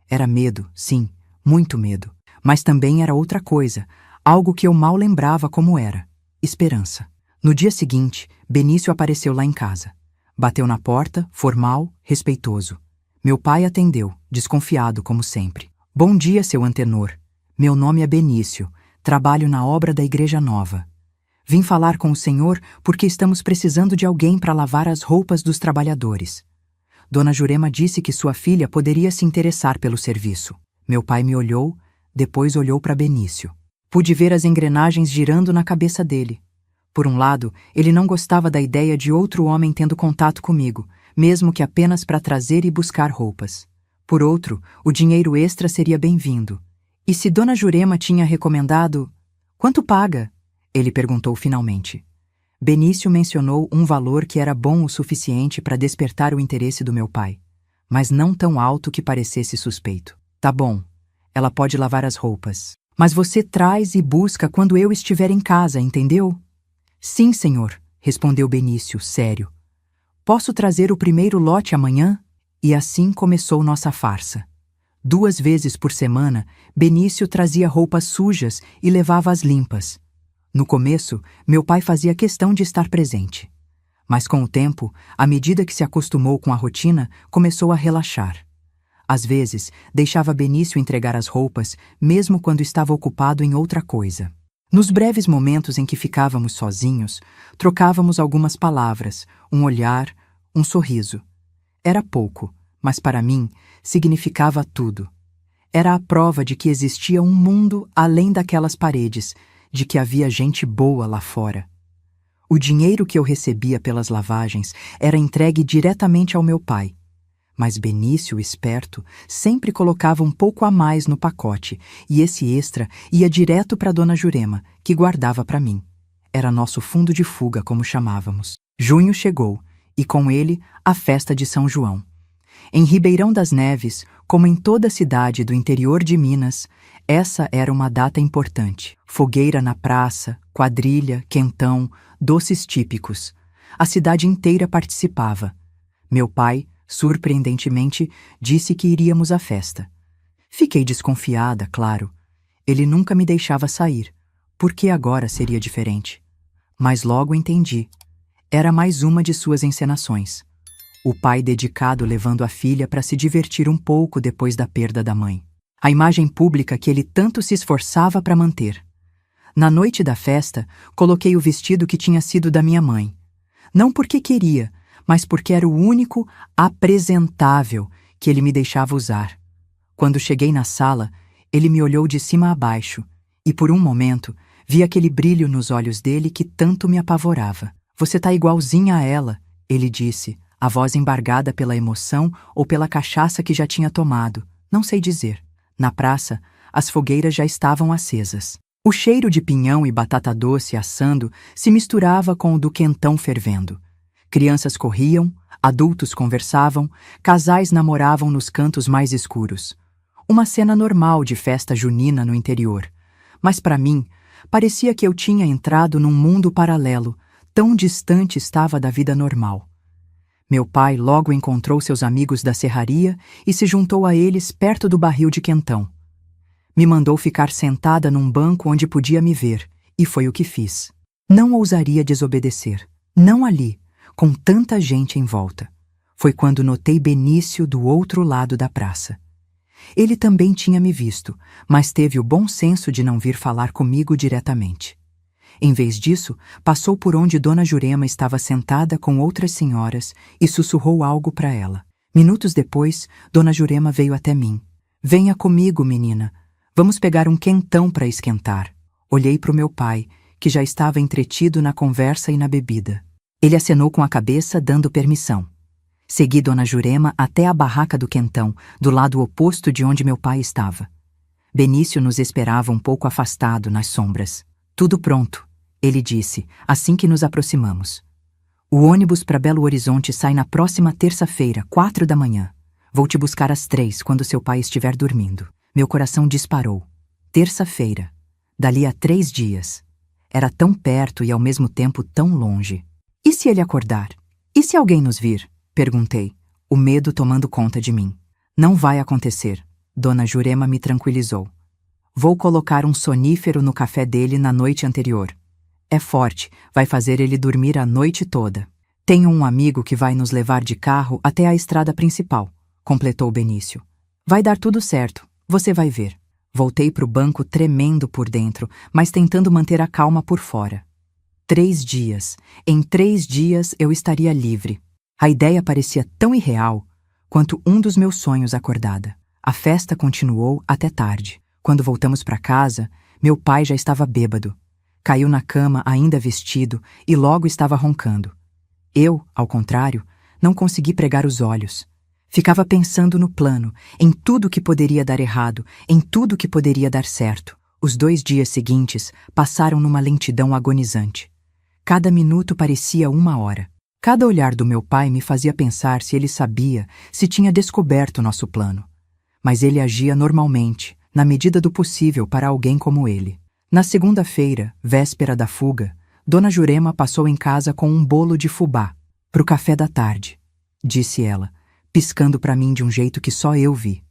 Era medo, sim, muito medo. Mas também era outra coisa, algo que eu mal lembrava como era: esperança. No dia seguinte, Benício apareceu lá em casa. Bateu na porta, formal, respeitoso. Meu pai atendeu, desconfiado como sempre. Bom dia, seu Antenor. Meu nome é Benício. Trabalho na obra da Igreja Nova. Vim falar com o senhor porque estamos precisando de alguém para lavar as roupas dos trabalhadores. Dona Jurema disse que sua filha poderia se interessar pelo serviço. Meu pai me olhou, depois olhou para Benício. Pude ver as engrenagens girando na cabeça dele. Por um lado, ele não gostava da ideia de outro homem tendo contato comigo, mesmo que apenas para trazer e buscar roupas. Por outro, o dinheiro extra seria bem-vindo. E se Dona Jurema tinha recomendado... Quanto paga? Ele perguntou finalmente. Benício mencionou um valor que era bom o suficiente para despertar o interesse do meu pai, mas não tão alto que parecesse suspeito. Tá bom, ela pode lavar as roupas. Mas você traz e busca quando eu estiver em casa, entendeu? Sim, senhor, respondeu Benício, sério. Posso trazer o primeiro lote amanhã? E assim começou nossa farsa. 2 vezes por semana, Benício trazia roupas sujas e levava-as limpas. No começo, meu pai fazia questão de estar presente. Mas com o tempo, à medida que se acostumou com a rotina, começou a relaxar. Às vezes, deixava Benício entregar as roupas, mesmo quando estava ocupado em outra coisa. Nos breves momentos em que ficávamos sozinhos, trocávamos algumas palavras, um olhar, um sorriso. Era pouco, mas para mim significava tudo. Era a prova de que existia um mundo além daquelas paredes, de que havia gente boa lá fora. O dinheiro que eu recebia pelas lavagens era entregue diretamente ao meu pai. Mas Benício, esperto, sempre colocava um pouco a mais no pacote, e esse extra ia direto para Dona Jurema, que guardava para mim. Era nosso fundo de fuga, como chamávamos. Junho chegou, e com ele a festa de São João. Em Ribeirão das Neves, como em toda a cidade do interior de Minas, essa era uma data importante. Fogueira na praça, quadrilha, quentão, doces típicos. A cidade inteira participava. Meu pai, surpreendentemente, disse que iríamos à festa. Fiquei desconfiada, claro. Ele nunca me deixava sair. Por que agora seria diferente? Mas logo entendi. Era mais uma de suas encenações. O pai dedicado levando a filha para se divertir um pouco depois da perda da mãe. A imagem pública que ele tanto se esforçava para manter. Na noite da festa, coloquei o vestido que tinha sido da minha mãe. Não porque queria, mas porque era o único apresentável que ele me deixava usar. Quando cheguei na sala, Ele me olhou de cima a baixo, e por um momento vi aquele brilho nos olhos dele que tanto me apavorava. Você tá igualzinha a ela, ele disse, a voz embargada pela emoção ou pela cachaça que já tinha tomado, não sei dizer. Na praça, as fogueiras já estavam acesas. O cheiro de pinhão e batata doce assando se misturava com o do quentão fervendo. Crianças corriam, adultos conversavam, casais namoravam nos cantos mais escuros. Uma cena normal de festa junina no interior. Mas para mim, parecia que eu tinha entrado num mundo paralelo, tão distante estava da vida normal. Meu pai logo encontrou seus amigos da serraria e se juntou a eles perto do barril de quentão. Me mandou ficar sentada num banco onde podia me ver, e foi o que fiz. Não ousaria desobedecer. Não ali, com tanta gente em volta. Foi quando notei Benício do outro lado da praça. Ele também tinha me visto, mas teve o bom senso de não vir falar comigo diretamente. Em vez disso, passou por onde Dona Jurema estava sentada com outras senhoras e sussurrou algo para ela. Minutos depois, Dona Jurema veio até mim. Venha comigo, menina. Vamos pegar um quentão para esquentar. Olhei para o meu pai, que já estava entretido na conversa e na bebida. Ele acenou com a cabeça, dando permissão. Segui Dona Jurema até a barraca do quentão, do lado oposto de onde meu pai estava. Benício nos esperava um pouco afastado, nas sombras. Tudo pronto, ele disse, assim que nos aproximamos. O ônibus para Belo Horizonte sai na próxima terça-feira, 4 da manhã. Vou te buscar às 3, quando seu pai estiver dormindo. Meu coração disparou. Terça-feira. Dali a 3 dias. Era tão perto e ao mesmo tempo tão longe. E se ele acordar? E se alguém nos vir? Perguntei, o medo tomando conta de mim. Não vai acontecer, Dona Jurema me tranquilizou. Vou colocar um sonífero no café dele na noite anterior. É forte, vai fazer ele dormir a noite toda. Tenho um amigo que vai nos levar de carro até a estrada principal, completou Benício. Vai dar tudo certo, você vai ver. Voltei para o banco tremendo por dentro, mas tentando manter a calma por fora. 3 dias. Em 3 dias eu estaria livre. A ideia parecia tão irreal quanto um dos meus sonhos acordada. A festa continuou até tarde. Quando voltamos para casa, meu pai já estava bêbado. Caiu na cama ainda vestido e logo estava roncando. Eu, ao contrário, não consegui pregar os olhos. Ficava pensando no plano, em tudo que poderia dar errado, em tudo que poderia dar certo. Os 2 dias seguintes passaram numa lentidão agonizante. Cada minuto parecia 1 hora. Cada olhar do meu pai me fazia pensar se ele sabia, se tinha descoberto nosso plano. Mas ele agia normalmente, na medida do possível para alguém como ele. Na segunda-feira, véspera da fuga, Dona Jurema passou em casa com um bolo de fubá, pro café da tarde, disse ela, piscando para mim de um jeito que só eu vi.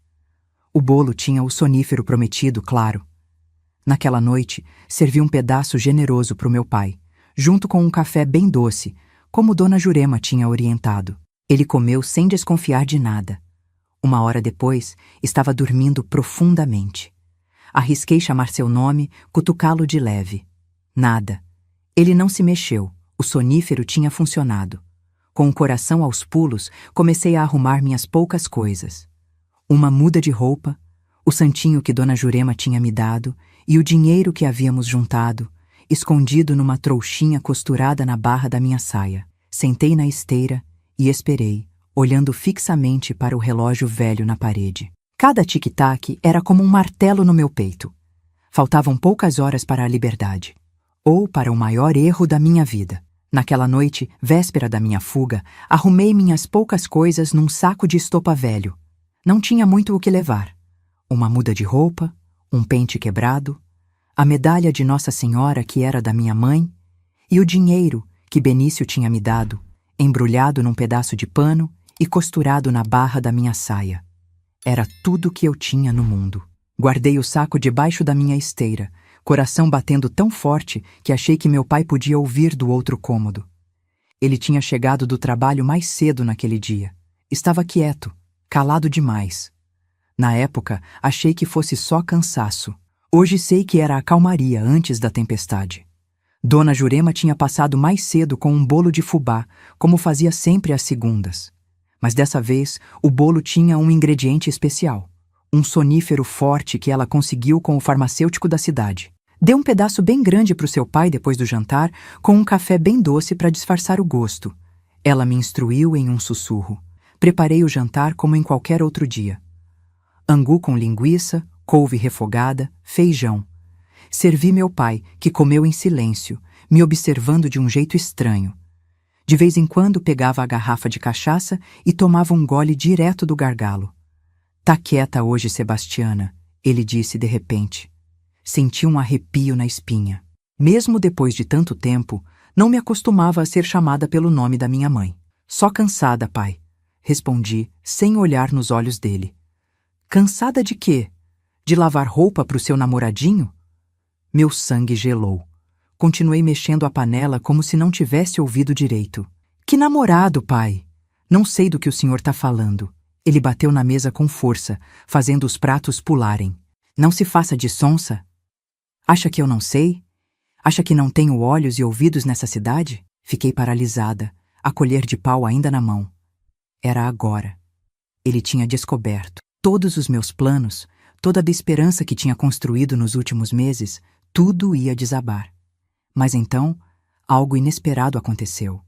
O bolo tinha o sonífero prometido, claro. Naquela noite, servi um pedaço generoso pro meu pai, junto com um café bem doce, como Dona Jurema tinha orientado. Ele comeu sem desconfiar de nada. 1 hora depois, estava dormindo profundamente. Arrisquei chamar seu nome, cutucá-lo de leve. Nada. Ele não se mexeu. O sonífero tinha funcionado. Com o coração aos pulos, comecei a arrumar minhas poucas coisas. Uma muda de roupa, o santinho que Dona Jurema tinha me dado e o dinheiro que havíamos juntado, escondido numa trouxinha costurada na barra da minha saia. Sentei na esteira e esperei, olhando fixamente para o relógio velho na parede. Cada tic-tac era como um martelo no meu peito. Faltavam poucas horas para a liberdade. Ou para o maior erro da minha vida. Naquela noite, véspera da minha fuga, arrumei minhas poucas coisas num saco de estopa velho. Não tinha muito o que levar. Uma muda de roupa, um pente quebrado, a medalha de Nossa Senhora que era da minha mãe e o dinheiro que Benício tinha me dado, embrulhado num pedaço de pano e costurado na barra da minha saia. Era tudo que eu tinha no mundo. Guardei o saco debaixo da minha esteira, coração batendo tão forte que achei que meu pai podia ouvir do outro cômodo. Ele tinha chegado do trabalho mais cedo naquele dia. Estava quieto, calado demais. Na época, achei que fosse só cansaço. Hoje sei que era a calmaria antes da tempestade. Dona Jurema tinha passado mais cedo com um bolo de fubá, como fazia sempre às segundas. Mas dessa vez, o bolo tinha um ingrediente especial. um sonífero forte que ela conseguiu com o farmacêutico da cidade. Deu um pedaço bem grande para o seu pai depois do jantar, com um café bem doce para disfarçar o gosto. Ela me instruiu em um sussurro. Preparei o jantar como em qualquer outro dia. Angu com linguiça, couve refogada, feijão. Servi meu pai, que comeu em silêncio, me observando de um jeito estranho. De vez em quando pegava a garrafa de cachaça e tomava um gole direto do gargalo. "Tá quieta hoje, Sebastiana", ele disse de repente. Senti um arrepio na espinha. Mesmo depois de tanto tempo, não me acostumava a ser chamada pelo nome da minha mãe. "Só cansada, pai", respondi, sem olhar nos olhos dele. "Cansada de quê? De lavar roupa para o seu namoradinho?" Meu sangue gelou. Continuei mexendo a panela como se não tivesse ouvido direito. "Que namorado, pai? Não sei do que o senhor tá falando." Ele bateu na mesa com força, fazendo os pratos pularem. "Não se faça de sonsa. Acha que eu não sei? Acha que não tenho olhos e ouvidos nessa cidade?" Fiquei paralisada, a colher de pau ainda na mão. Era agora. Ele tinha descoberto. Todos os meus planos, toda a esperança que tinha construído nos últimos meses, tudo ia desabar. Mas então, algo inesperado aconteceu.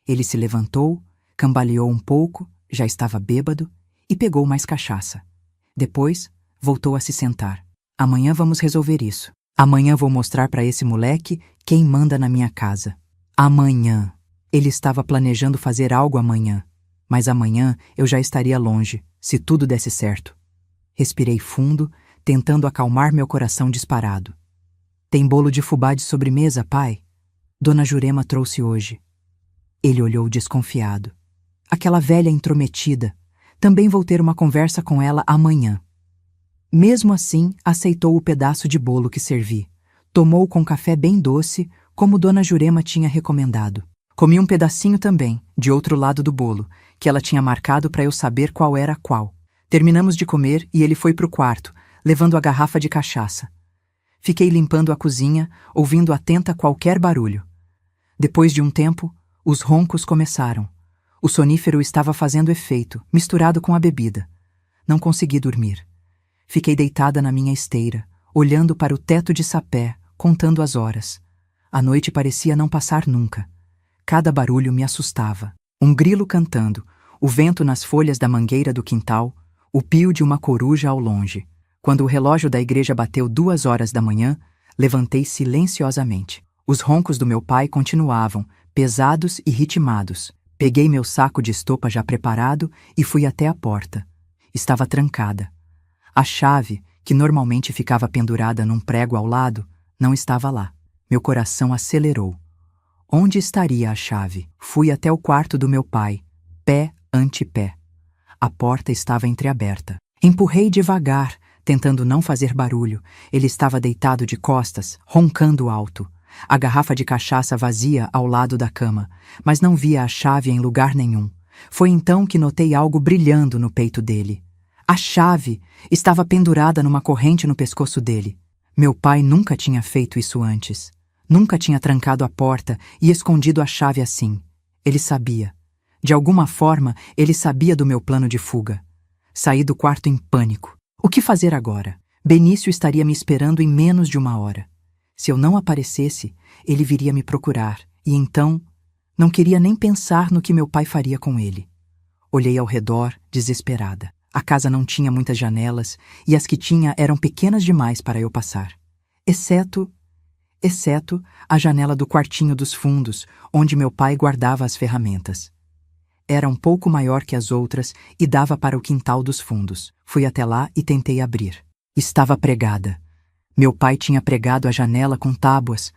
Ele se levantou, cambaleou um pouco, já estava bêbado, e pegou mais cachaça. Depois, voltou a se sentar. "Amanhã vamos resolver isso. Amanhã vou mostrar para esse moleque quem manda na minha casa." Amanhã. Ele estava planejando fazer algo amanhã. Mas amanhã eu já estaria longe, se tudo desse certo. Respirei fundo, tentando acalmar meu coração disparado. "Tem bolo de fubá de sobremesa, pai? Dona Jurema trouxe hoje." Ele olhou desconfiado. "Aquela velha intrometida. Também vou ter uma conversa com ela amanhã." Mesmo assim, aceitou o pedaço de bolo que servi. Tomou com café bem doce, como Dona Jurema tinha recomendado. Comi um pedacinho também, de outro lado do bolo, que ela tinha marcado para eu saber qual era qual. Terminamos de comer e ele foi para o quarto, levando a garrafa de cachaça. Fiquei limpando a cozinha, ouvindo atenta qualquer barulho. Depois de um tempo, os roncos começaram. O sonífero estava fazendo efeito, misturado com a bebida. Não consegui dormir. Fiquei deitada na minha esteira, olhando para o teto de sapé, contando as horas. A noite parecia não passar nunca. Cada barulho me assustava. Um grilo cantando, o vento nas folhas da mangueira do quintal, o pio de uma coruja ao longe. Quando o relógio da igreja bateu 2 horas da manhã, levantei silenciosamente. Os roncos do meu pai continuavam, pesados e ritmados. Peguei meu saco de estopa já preparado e fui até a porta. Estava trancada. A chave, que normalmente ficava pendurada num prego ao lado, não estava lá. Meu coração acelerou. Onde estaria a chave? Fui até o quarto do meu pai, pé ante pé. A porta estava entreaberta. Empurrei devagar, tentando não fazer barulho. Ele estava deitado de costas, roncando alto. A garrafa de cachaça vazia ao lado da cama, mas não via a chave em lugar nenhum. Foi então que notei algo brilhando no peito dele. A chave estava pendurada numa corrente no pescoço dele. Meu pai nunca tinha feito isso antes. Nunca tinha trancado a porta e escondido a chave assim. Ele sabia. De alguma forma, ele sabia do meu plano de fuga. Saí do quarto em pânico. O que fazer agora? Benício estaria me esperando em menos de 1 hora. Se eu não aparecesse, ele viria me procurar, e então não queria nem pensar no que meu pai faria com ele. Olhei ao redor, desesperada. A casa não tinha muitas janelas, e as que tinha eram pequenas demais para eu passar. Exceto a janela do quartinho dos fundos, onde meu pai guardava as ferramentas. Era um pouco maior que as outras e dava para o quintal dos fundos. Fui até lá e tentei abrir. Estava pregada. Meu pai tinha pregado a janela com tábuas.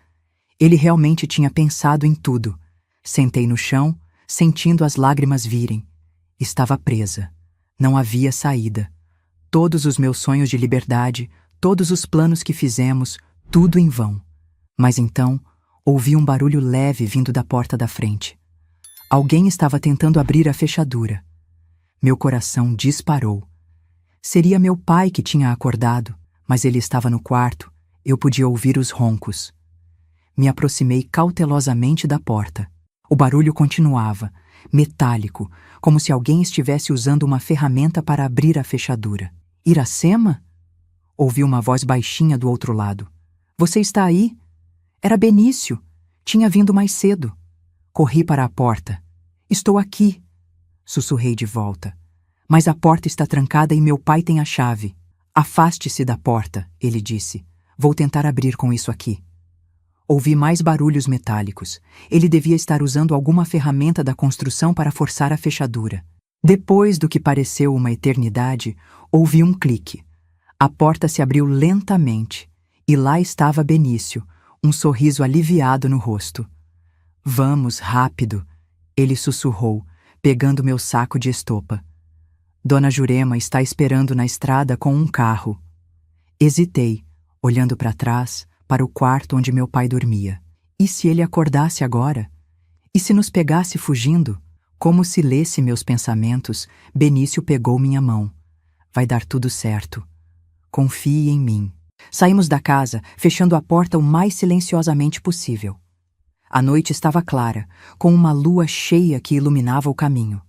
Ele realmente tinha pensado em tudo. Sentei no chão, sentindo as lágrimas virem. Estava presa. Não havia saída. Todos os meus sonhos de liberdade, todos os planos que fizemos, tudo em vão. Mas então, ouvi um barulho leve vindo da porta da frente. Alguém estava tentando abrir a fechadura. Meu coração disparou. Seria meu pai que tinha acordado, mas ele estava no quarto. Eu podia ouvir os roncos. Me aproximei cautelosamente da porta. O barulho continuava, metálico, como se alguém estivesse usando uma ferramenta para abrir a fechadura. Iracema? Ouvi uma voz baixinha do outro lado. Você está aí? Era Benício. Tinha vindo mais cedo. Corri para a porta. Estou aqui. Sussurrei de volta. Mas a porta está trancada e meu pai tem a chave. Afaste-se da porta, ele disse. Vou tentar abrir com isso aqui. Ouvi mais barulhos metálicos. Ele devia estar usando alguma ferramenta da construção para forçar a fechadura. Depois do que pareceu uma eternidade, ouvi um clique. A porta se abriu lentamente, e lá estava Benício, um sorriso aliviado no rosto. Vamos, rápido, ele sussurrou, pegando meu saco de estopa. Dona Jurema está esperando na estrada com um carro. Hesitei, olhando para trás, para o quarto onde meu pai dormia. E se ele acordasse agora? E se nos pegasse fugindo? Como se lesse meus pensamentos, Benício pegou minha mão. Vai dar tudo certo. Confie em mim. Saímos da casa, fechando a porta o mais silenciosamente possível. A noite estava clara, com uma lua cheia que iluminava o caminho.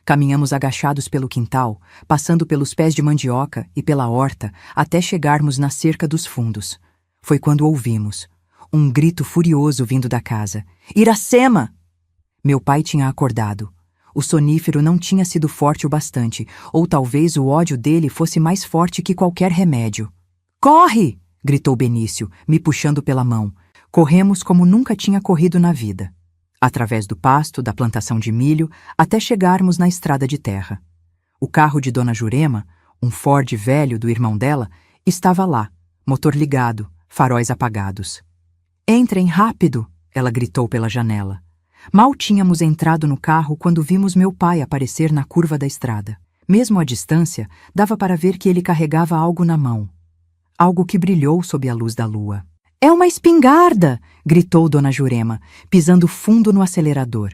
Caminhamos agachados pelo quintal, passando pelos pés de mandioca e pela horta, até chegarmos na cerca dos fundos. Foi quando ouvimos um grito furioso vindo da casa. Iracema! Meu pai tinha acordado. O sonífero não tinha sido forte o bastante, ou talvez o ódio dele fosse mais forte que qualquer remédio. Corre! Gritou Benício, me puxando pela mão. Corremos como nunca tinha corrido na vida. Através do pasto, da plantação de milho, até chegarmos na estrada de terra. O carro de Dona Jurema, um Ford velho do irmão dela, estava lá, motor ligado, faróis apagados. Entrem rápido! Ela gritou pela janela. Mal tínhamos entrado no carro quando vimos meu pai aparecer na curva da estrada. Mesmo à distância, dava para ver que ele carregava algo na mão. Algo que brilhou sob a luz da lua. É uma espingarda! Gritou Dona Jurema, pisando fundo no acelerador.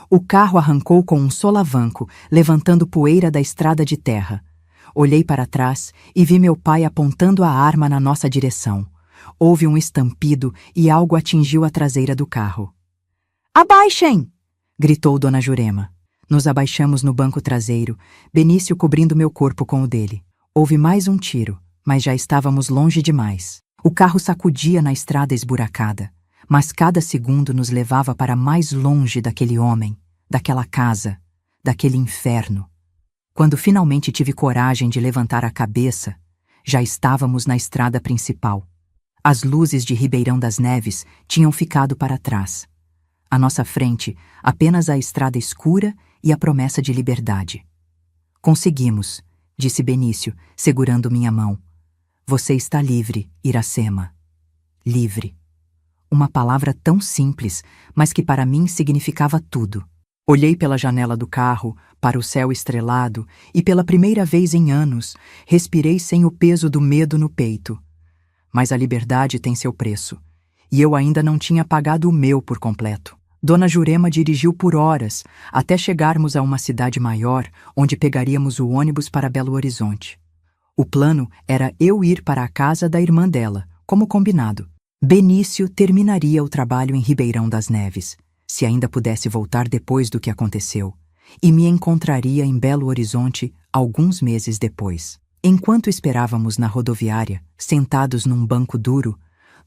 O carro arrancou com um solavanco, levantando poeira da estrada de terra. Olhei para trás e vi meu pai apontando a arma na nossa direção. Houve um estampido e algo atingiu a traseira do carro. Abaixem! Gritou Dona Jurema. Nos abaixamos no banco traseiro, Benício cobrindo meu corpo com o dele. Houve mais um tiro, mas já estávamos longe demais. O carro sacudia na estrada esburacada, mas cada segundo nos levava para mais longe daquele homem, daquela casa, daquele inferno. Quando finalmente tive coragem de levantar a cabeça, já estávamos na estrada principal. As luzes de Ribeirão das Neves tinham ficado para trás. À nossa frente, apenas a estrada escura e a promessa de liberdade. Conseguimos, disse Benício, segurando minha mão. Você está livre, Iracema. Livre. Uma palavra tão simples, mas que para mim significava tudo. Olhei pela janela do carro, para o céu estrelado, e pela primeira vez em anos, respirei sem o peso do medo no peito. Mas a liberdade tem seu preço, e eu ainda não tinha pagado o meu por completo. Dona Jurema dirigiu por horas, até chegarmos a uma cidade maior, onde pegaríamos o ônibus para Belo Horizonte. O plano era eu ir para a casa da irmã dela, como combinado. Benício terminaria o trabalho em Ribeirão das Neves, se ainda pudesse voltar depois do que aconteceu, e me encontraria em Belo Horizonte alguns meses depois. Enquanto esperávamos na rodoviária, sentados num banco duro,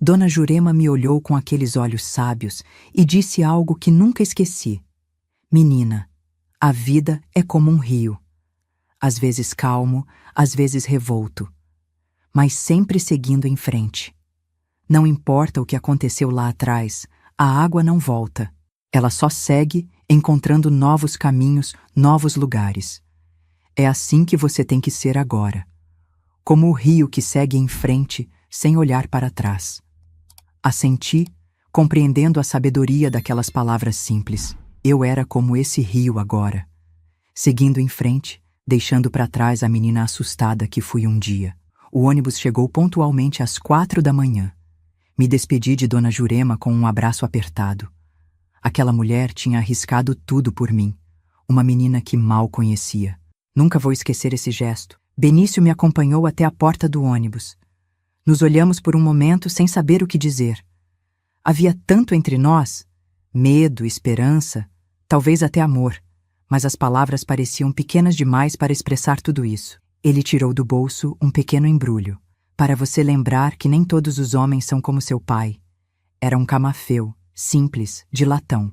Dona Jurema me olhou com aqueles olhos sábios e disse algo que nunca esqueci. Menina, a vida é como um rio. Às vezes calmo, às vezes revolto, mas sempre seguindo em frente. Não importa o que aconteceu lá atrás, a água não volta. Ela só segue, encontrando novos caminhos, novos lugares. É assim que você tem que ser agora, como o rio que segue em frente, sem olhar para trás. Assenti, compreendendo a sabedoria daquelas palavras simples. Eu era como esse rio agora, seguindo em frente, deixando para trás a menina assustada que fui um dia. O ônibus chegou pontualmente às 4 da manhã. Me despedi de Dona Jurema com um abraço apertado. Aquela mulher tinha arriscado tudo por mim, uma menina que mal conhecia. Nunca vou esquecer esse gesto. Benício me acompanhou até a porta do ônibus. Nos olhamos por um momento sem saber o que dizer. Havia tanto entre nós, medo, esperança, talvez até amor, mas as palavras pareciam pequenas demais para expressar tudo isso. Ele tirou do bolso um pequeno embrulho, para você lembrar que nem todos os homens são como seu pai. Era um camafeu, simples, de latão.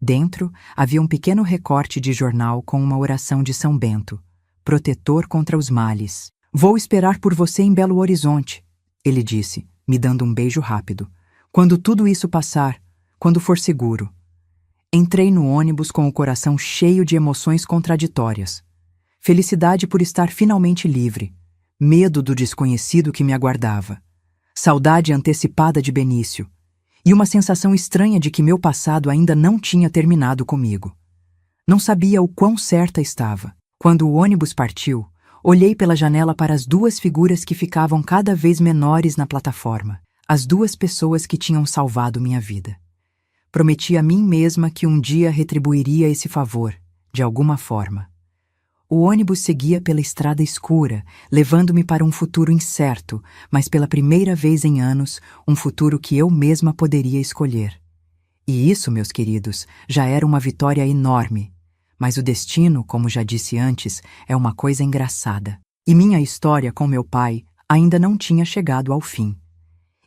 Dentro havia um pequeno recorte de jornal com uma oração de São Bento, protetor contra os males. Vou esperar por você em Belo Horizonte, ele disse, me dando um beijo rápido. Quando tudo isso passar, quando for seguro. Entrei no ônibus com o coração cheio de emoções contraditórias. Felicidade por estar finalmente livre, medo do desconhecido que me aguardava, saudade antecipada de Benício, e uma sensação estranha de que meu passado ainda não tinha terminado comigo. Não sabia o quão certa estava. Quando o ônibus partiu, olhei pela janela para as duas figuras que ficavam cada vez menores na plataforma, as duas pessoas que tinham salvado minha vida. Prometi a mim mesma que um dia retribuiria esse favor, de alguma forma. O ônibus seguia pela estrada escura, levando-me para um futuro incerto, mas pela primeira vez em anos, um futuro que eu mesma poderia escolher. E isso, meus queridos, já era uma vitória enorme. Mas o destino, como já disse antes, é uma coisa engraçada. E minha história com meu pai ainda não tinha chegado ao fim.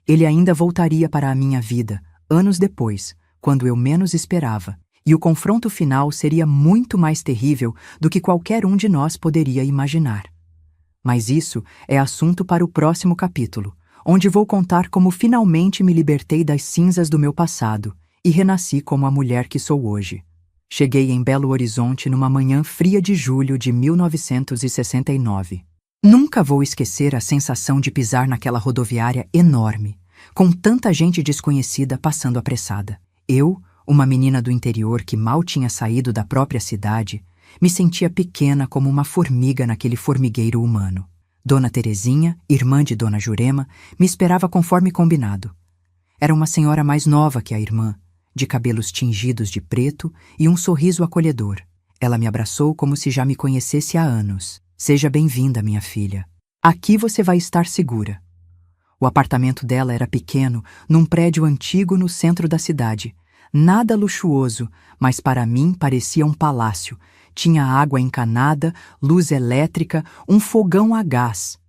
Ele ainda voltaria para a minha vida, anos depois, quando eu menos esperava. E o confronto final seria muito mais terrível do que qualquer um de nós poderia imaginar. Mas isso é assunto para o próximo capítulo, onde vou contar como finalmente me libertei das cinzas do meu passado e renasci como a mulher que sou hoje. Cheguei em Belo Horizonte numa manhã fria de julho de 1969. Nunca vou esquecer a sensação de pisar naquela rodoviária enorme, com tanta gente desconhecida passando apressada. Eu, uma menina do interior que mal tinha saído da própria cidade, me sentia pequena como uma formiga naquele formigueiro humano. Dona Terezinha, irmã de Dona Jurema, me esperava conforme combinado. Era uma senhora mais nova que a irmã, de cabelos tingidos de preto e um sorriso acolhedor. Ela me abraçou como se já me conhecesse há anos. Seja bem-vinda, minha filha. Aqui você vai estar segura. O apartamento dela era pequeno, num prédio antigo no centro da cidade. Nada luxuoso, mas para mim parecia um palácio. Tinha água encanada, luz elétrica, um fogão a gás.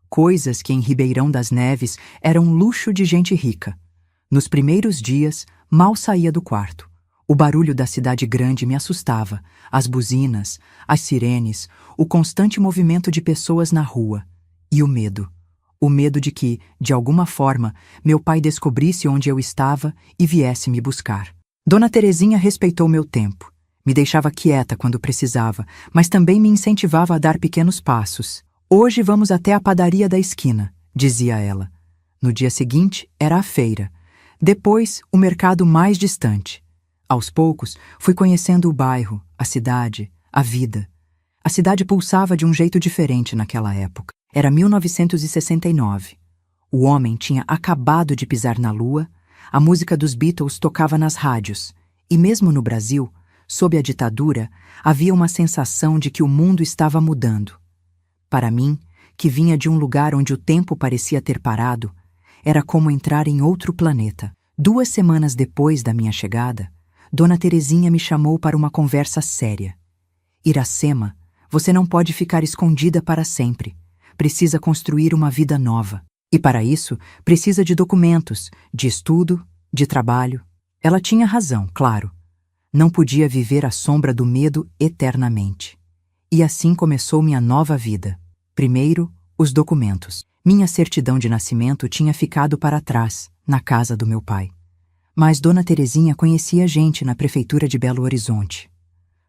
Coisas que em Ribeirão das Neves eram luxo de gente rica. Nos primeiros dias, mal saía do quarto. O barulho da cidade grande me assustava, as buzinas, as sirenes, o constante movimento de pessoas na rua. E o medo. O medo de que, de alguma forma, meu pai descobrisse onde eu estava e viesse me buscar. Dona Terezinha respeitou meu tempo. Me deixava quieta quando precisava, mas também me incentivava a dar pequenos passos. Hoje vamos até a padaria da esquina, dizia ela. No dia seguinte, era a feira. Depois, o mercado mais distante. Aos poucos, fui conhecendo o bairro, a cidade, a vida. A cidade pulsava de um jeito diferente naquela época. Era 1969. O homem tinha acabado de pisar na lua, a música dos Beatles tocava nas rádios, e mesmo no Brasil, sob a ditadura, havia uma sensação de que o mundo estava mudando. Para mim, que vinha de um lugar onde o tempo parecia ter parado, era como entrar em outro planeta. 2 semanas depois da minha chegada, Dona Terezinha me chamou para uma conversa séria. Iracema, você não pode ficar escondida para sempre. Precisa construir uma vida nova. E para isso, precisa de documentos, de estudo, de trabalho. Ela tinha razão, claro. Não podia viver à sombra do medo eternamente. E assim começou minha nova vida. Primeiro, os documentos. Minha certidão de nascimento tinha ficado para trás, na casa do meu pai. Mas Dona Terezinha conhecia gente na prefeitura de Belo Horizonte.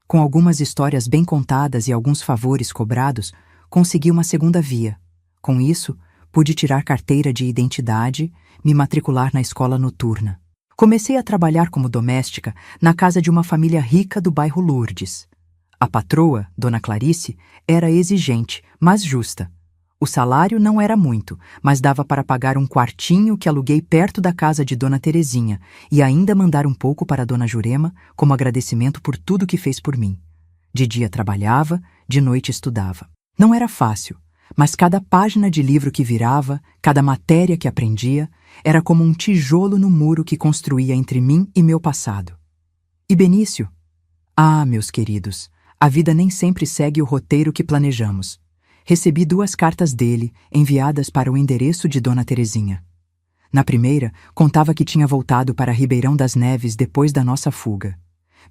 Com algumas histórias bem contadas e alguns favores cobrados, consegui uma segunda via. Com isso, pude tirar carteira de identidade, me matricular na escola noturna. Comecei a trabalhar como doméstica na casa de uma família rica do bairro Lourdes. A patroa, Dona Clarice, era exigente, mas justa. O salário não era muito, mas dava para pagar um quartinho que aluguei perto da casa de Dona Terezinha e ainda mandar um pouco para Dona Jurema como agradecimento por tudo que fez por mim. De dia trabalhava, de noite estudava. Não era fácil, mas cada página de livro que virava, cada matéria que aprendia, era como um tijolo no muro que construía entre mim e meu passado. E Benício? Ah, meus queridos, a vida nem sempre segue o roteiro que planejamos. Recebi 2 cartas dele, enviadas para o endereço de Dona Terezinha. Na primeira, contava que tinha voltado para Ribeirão das Neves depois da nossa fuga.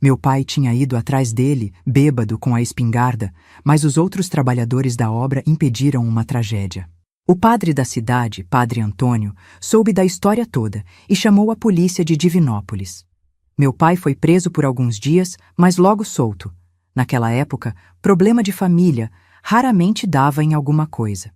Meu pai tinha ido atrás dele, bêbado com a espingarda, mas os outros trabalhadores da obra impediram uma tragédia. O padre da cidade, Padre Antônio, soube da história toda e chamou a polícia de Divinópolis. Meu pai foi preso por alguns dias, mas logo solto. Naquela época, problema de família raramente dava em alguma coisa.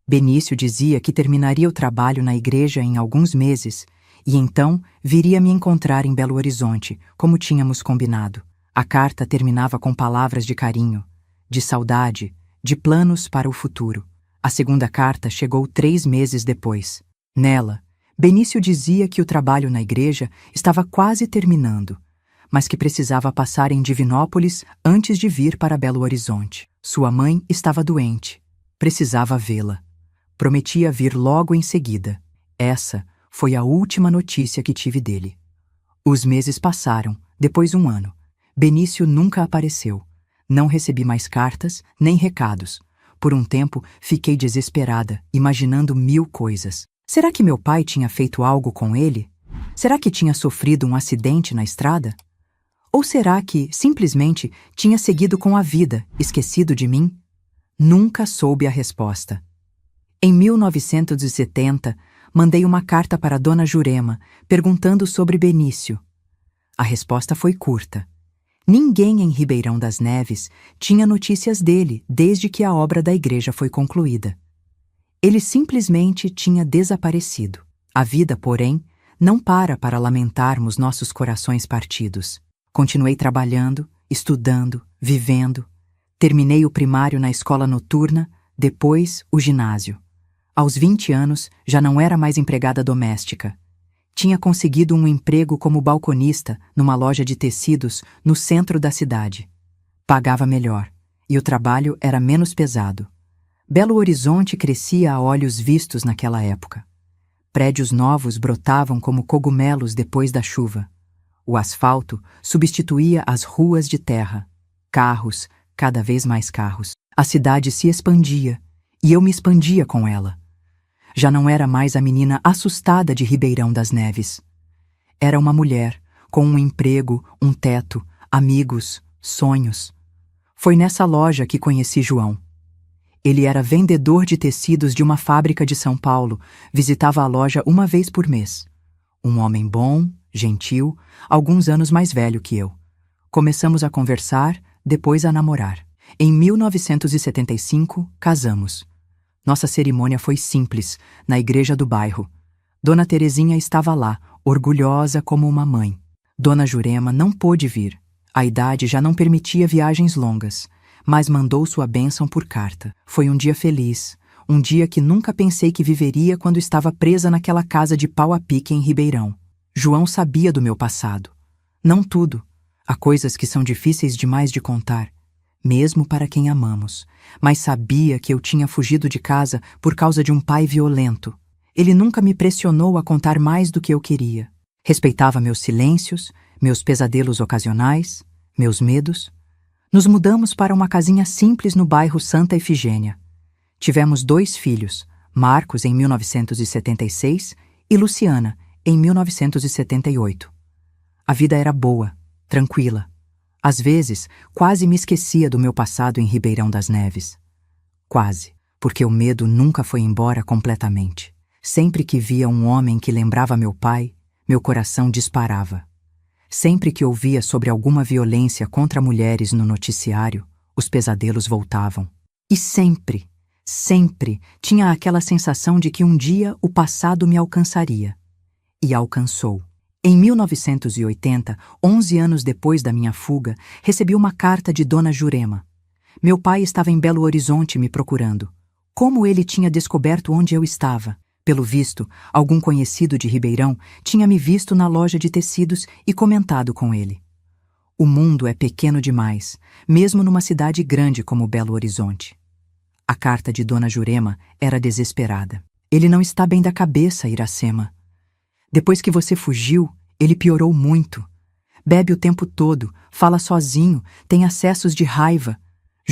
Benício dizia que terminaria o trabalho na igreja em alguns meses e então viria me encontrar em Belo Horizonte, como tínhamos combinado. A carta terminava com palavras de carinho, de saudade, de planos para o futuro. A segunda carta chegou 3 meses depois. Nela, Benício dizia que o trabalho na igreja estava quase terminando, mas que precisava passar em Divinópolis antes de vir para Belo Horizonte. Sua mãe estava doente. Precisava vê-la. Prometia vir logo em seguida. Essa foi a última notícia que tive dele. Os meses passaram, depois 1 ano. Benício nunca apareceu. Não recebi mais cartas, nem recados. Por um tempo, fiquei desesperada, imaginando 1000 coisas. Será que meu pai tinha feito algo com ele? Será que tinha sofrido um acidente na estrada? Ou será que, simplesmente, tinha seguido com a vida, esquecido de mim? Nunca soube a resposta. Em 1970, mandei uma carta para Dona Jurema, perguntando sobre Benício. A resposta foi curta. Ninguém em Ribeirão das Neves tinha notícias dele desde que a obra da igreja foi concluída. Ele simplesmente tinha desaparecido. A vida, porém, não para lamentarmos nossos corações partidos. Continuei trabalhando, estudando, vivendo. Terminei o primário na escola noturna, depois o ginásio. Aos 20 anos, já não era mais empregada doméstica. Tinha conseguido um emprego como balconista numa loja de tecidos no centro da cidade. Pagava melhor, e o trabalho era menos pesado. Belo Horizonte crescia a olhos vistos naquela época. Prédios novos brotavam como cogumelos depois da chuva. O asfalto substituía as ruas de terra. Carros, cada vez mais carros. A cidade se expandia, e eu me expandia com ela. Já não era mais a menina assustada de Ribeirão das Neves. Era uma mulher, com um emprego, um teto, amigos, sonhos. Foi nessa loja que conheci João. Ele era vendedor de tecidos de uma fábrica de São Paulo, visitava a loja 1 vez por mês. Um homem bom, gentil, alguns anos mais velho que eu. Começamos a conversar, depois a namorar. Em 1975, casamos. Nossa cerimônia foi simples, na igreja do bairro. Dona Terezinha estava lá, orgulhosa como uma mãe. Dona Jurema não pôde vir. A idade já não permitia viagens longas, mas mandou sua bênção por carta. Foi um dia feliz, um dia que nunca pensei que viveria quando estava presa naquela casa de pau a pique em Ribeirão. João sabia do meu passado. Não tudo. Há coisas que são difíceis demais de contar, mesmo para quem amamos, mas sabia que eu tinha fugido de casa por causa de um pai violento. Ele nunca me pressionou a contar mais do que eu queria. Respeitava meus silêncios, meus pesadelos ocasionais, meus medos. Nos mudamos para uma casinha simples no bairro Santa Efigênia. Tivemos 2 filhos, Marcos em 1976 e Luciana em 1978. A vida era boa, tranquila. Às vezes, quase me esquecia do meu passado em Ribeirão das Neves. Quase, porque o medo nunca foi embora completamente. Sempre que via um homem que lembrava meu pai, meu coração disparava. Sempre que ouvia sobre alguma violência contra mulheres no noticiário, os pesadelos voltavam. E sempre, sempre tinha aquela sensação de que um dia o passado me alcançaria. E alcançou. Em 1980, 11 anos depois da minha fuga, recebi uma carta de Dona Jurema. Meu pai estava em Belo Horizonte me procurando. Como ele tinha descoberto onde eu estava? Pelo visto, algum conhecido de Ribeirão tinha me visto na loja de tecidos e comentado com ele. O mundo é pequeno demais, mesmo numa cidade grande como Belo Horizonte. A carta de Dona Jurema era desesperada. Ele não está bem da cabeça, Iracema. Depois que você fugiu, ele piorou muito. Bebe o tempo todo, fala sozinho, tem acessos de raiva.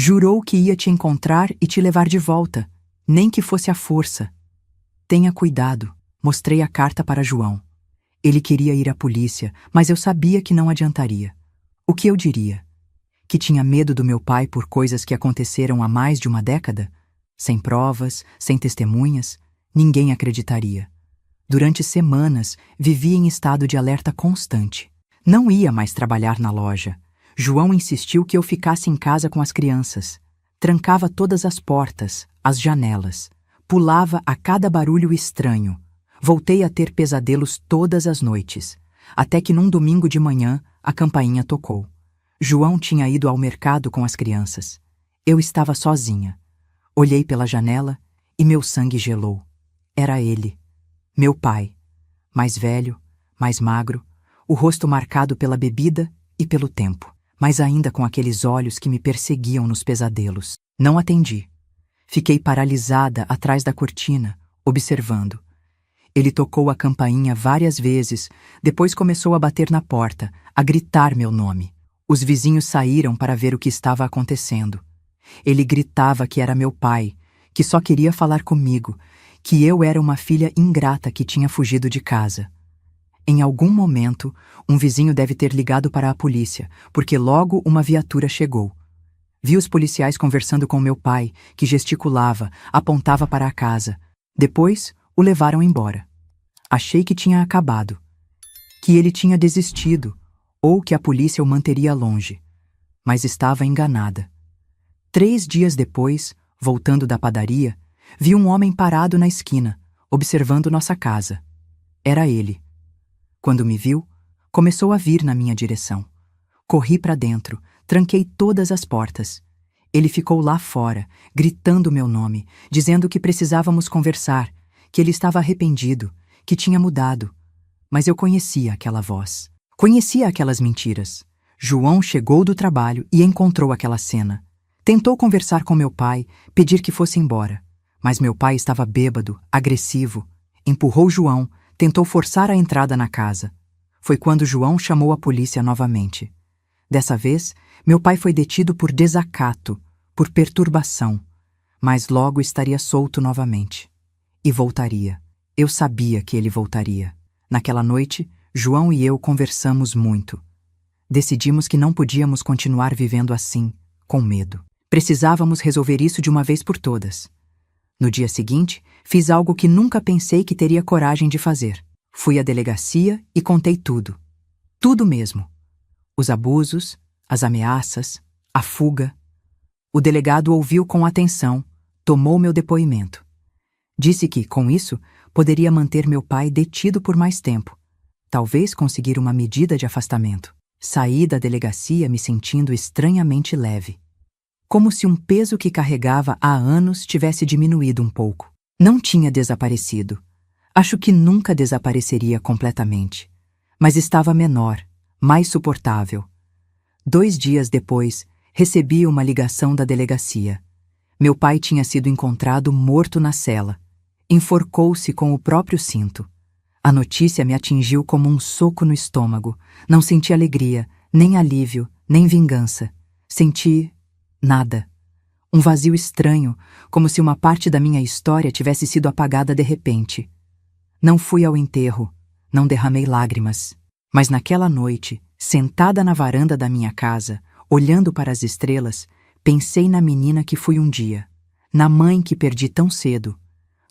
Jurou que ia te encontrar e te levar de volta, nem que fosse à força. Tenha cuidado, mostrei a carta para João. Ele queria ir à polícia, mas eu sabia que não adiantaria. O que eu diria? Que tinha medo do meu pai por coisas que aconteceram há mais de uma década? Sem provas, sem testemunhas, ninguém acreditaria. Durante semanas, vivia em estado de alerta constante. Não ia mais trabalhar na loja. João insistiu que eu ficasse em casa com as crianças. Trancava todas as portas, as janelas. Pulava a cada barulho estranho. Voltei a ter pesadelos todas as noites. Até que num domingo de manhã, a campainha tocou. João tinha ido ao mercado com as crianças. Eu estava sozinha. Olhei pela janela e meu sangue gelou. Era ele, meu pai. Mais velho, mais magro, o rosto marcado pela bebida e pelo tempo, mas ainda com aqueles olhos que me perseguiam nos pesadelos. Não atendi. Fiquei paralisada atrás da cortina, observando. Ele tocou a campainha várias vezes, depois começou a bater na porta, a gritar meu nome. Os vizinhos saíram para ver o que estava acontecendo. Ele gritava que era meu pai, que só queria falar comigo, que eu era uma filha ingrata que tinha fugido de casa. Em algum momento, um vizinho deve ter ligado para a polícia, porque logo uma viatura chegou. Vi os policiais conversando com meu pai, que gesticulava, apontava para a casa. Depois, o levaram embora. Achei que tinha acabado, que ele tinha desistido, ou que a polícia o manteria longe. Mas estava enganada. 3 dias depois, voltando da padaria, vi um homem parado na esquina, observando nossa casa. Era ele. Quando me viu, começou a vir na minha direção. Corri para dentro, tranquei todas as portas. Ele ficou lá fora, gritando meu nome, dizendo que precisávamos conversar, que ele estava arrependido, que tinha mudado. Mas eu conhecia aquela voz. Conhecia aquelas mentiras. João chegou do trabalho e encontrou aquela cena. Tentou conversar com meu pai, pedir que fosse embora. Mas meu pai estava bêbado, agressivo. Empurrou João, tentou forçar a entrada na casa. Foi quando João chamou a polícia novamente. Dessa vez, meu pai foi detido por desacato, por perturbação. Mas logo estaria solto novamente. E voltaria. Eu sabia que ele voltaria. Naquela noite, João e eu conversamos muito. Decidimos que não podíamos continuar vivendo assim, com medo. Precisávamos resolver isso de uma vez por todas. No dia seguinte, fiz algo que nunca pensei que teria coragem de fazer. Fui à delegacia e contei tudo. Tudo mesmo. Os abusos, as ameaças, a fuga. O delegado ouviu com atenção, tomou meu depoimento. Disse que, com isso, poderia manter meu pai detido por mais tempo. Talvez conseguir uma medida de afastamento. Saí da delegacia me sentindo estranhamente leve. Como se um peso que carregava há anos tivesse diminuído um pouco. Não tinha desaparecido. Acho que nunca desapareceria completamente. Mas estava menor, mais suportável. 2 dias depois, recebi uma ligação da delegacia. Meu pai tinha sido encontrado morto na cela. Enforcou-se com o próprio cinto. A notícia me atingiu como um soco no estômago. Não senti alegria, nem alívio, nem vingança. Senti nada. Um vazio estranho, como se uma parte da minha história tivesse sido apagada de repente. Não fui ao enterro, não derramei lágrimas. Mas naquela noite, sentada na varanda da minha casa, olhando para as estrelas, pensei na menina que fui um dia, na mãe que perdi tão cedo,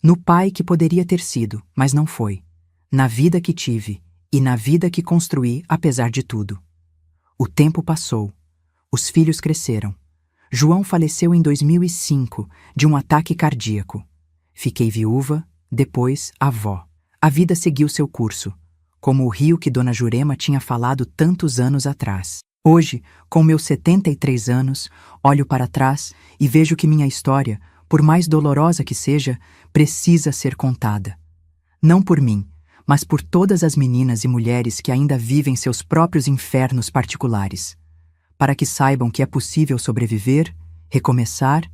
no pai que poderia ter sido, mas não foi, na vida que tive e na vida que construí apesar de tudo. O tempo passou. Os filhos cresceram. João faleceu em 2005, de um ataque cardíaco. Fiquei viúva, depois avó. A vida seguiu seu curso, como o rio que Dona Jurema tinha falado tantos anos atrás. Hoje, com meus 73 anos, olho para trás e vejo que minha história, por mais dolorosa que seja, precisa ser contada. Não por mim, mas por todas as meninas e mulheres que ainda vivem seus próprios infernos particulares, para que saibam que é possível sobreviver, recomeçar,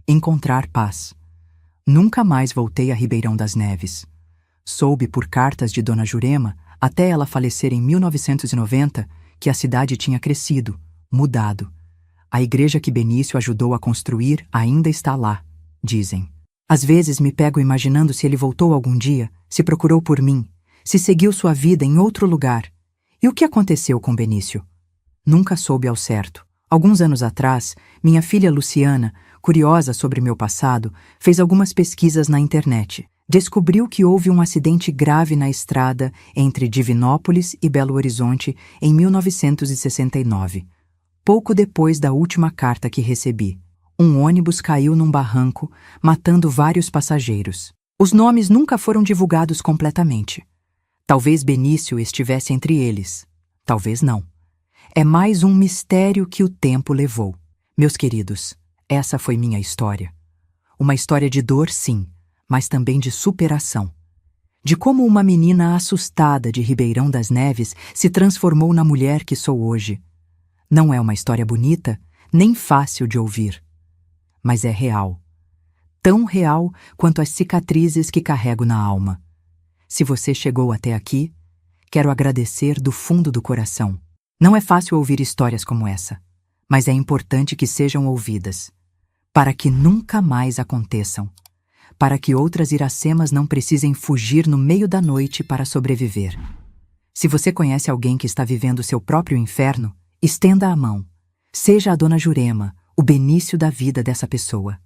encontrar paz. Nunca mais voltei a Ribeirão das Neves. Soube por cartas de Dona Jurema, até ela falecer em 1990, que a cidade tinha crescido, mudado. A igreja que Benício ajudou a construir ainda está lá, dizem. Às vezes me pego imaginando se ele voltou algum dia, se procurou por mim, se seguiu sua vida em outro lugar. E o que aconteceu com Benício? Nunca soube ao certo. Alguns anos atrás, minha filha Luciana, curiosa sobre meu passado, fez algumas pesquisas na internet. Descobriu que houve um acidente grave na estrada entre Divinópolis e Belo Horizonte em 1969. Pouco depois da última carta que recebi. Um ônibus caiu num barranco, matando vários passageiros. Os nomes nunca foram divulgados completamente. Talvez Benício estivesse entre eles. Talvez não. É mais um mistério que o tempo levou. Meus queridos, essa foi minha história. Uma história de dor, sim, mas também de superação. De como uma menina assustada de Ribeirão das Neves se transformou na mulher que sou hoje. Não é uma história bonita, nem fácil de ouvir. Mas é real. Tão real quanto as cicatrizes que carrego na alma. Se você chegou até aqui, quero agradecer do fundo do coração. Não é fácil ouvir histórias como essa, mas é importante que sejam ouvidas, para que nunca mais aconteçam, para que outras Iracemas não precisem fugir no meio da noite para sobreviver. Se você conhece alguém que está vivendo seu próprio inferno, estenda a mão. Seja a Dona Jurema, o Benício da vida dessa pessoa.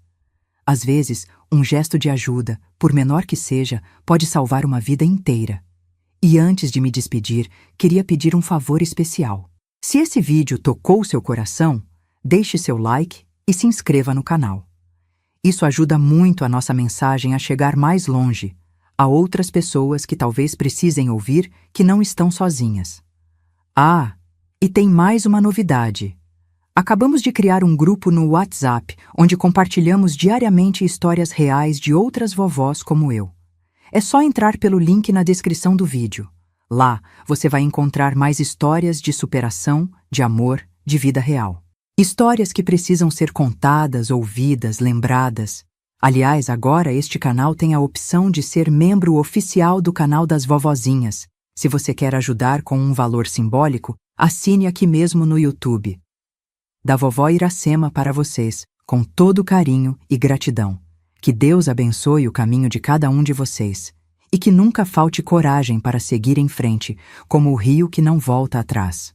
Às vezes, um gesto de ajuda, por menor que seja, pode salvar uma vida inteira. E antes de me despedir, queria pedir um favor especial. Se esse vídeo tocou seu coração, deixe seu like e se inscreva no canal. Isso ajuda muito a nossa mensagem a chegar mais longe, a outras pessoas que talvez precisem ouvir que não estão sozinhas. Ah, e tem mais uma novidade. Acabamos de criar um grupo no WhatsApp, onde compartilhamos diariamente histórias reais de outras vovós como eu. É só entrar pelo link na descrição do vídeo. Lá, você vai encontrar mais histórias de superação, de amor, de vida real. Histórias que precisam ser contadas, ouvidas, lembradas. Aliás, agora este canal tem a opção de ser membro oficial do canal das vovozinhas. Se você quer ajudar com um valor simbólico, assine aqui mesmo no YouTube. Da vovó Iracema para vocês, com todo carinho e gratidão. Que Deus abençoe o caminho de cada um de vocês. E que nunca falte coragem para seguir em frente, como o rio que não volta atrás.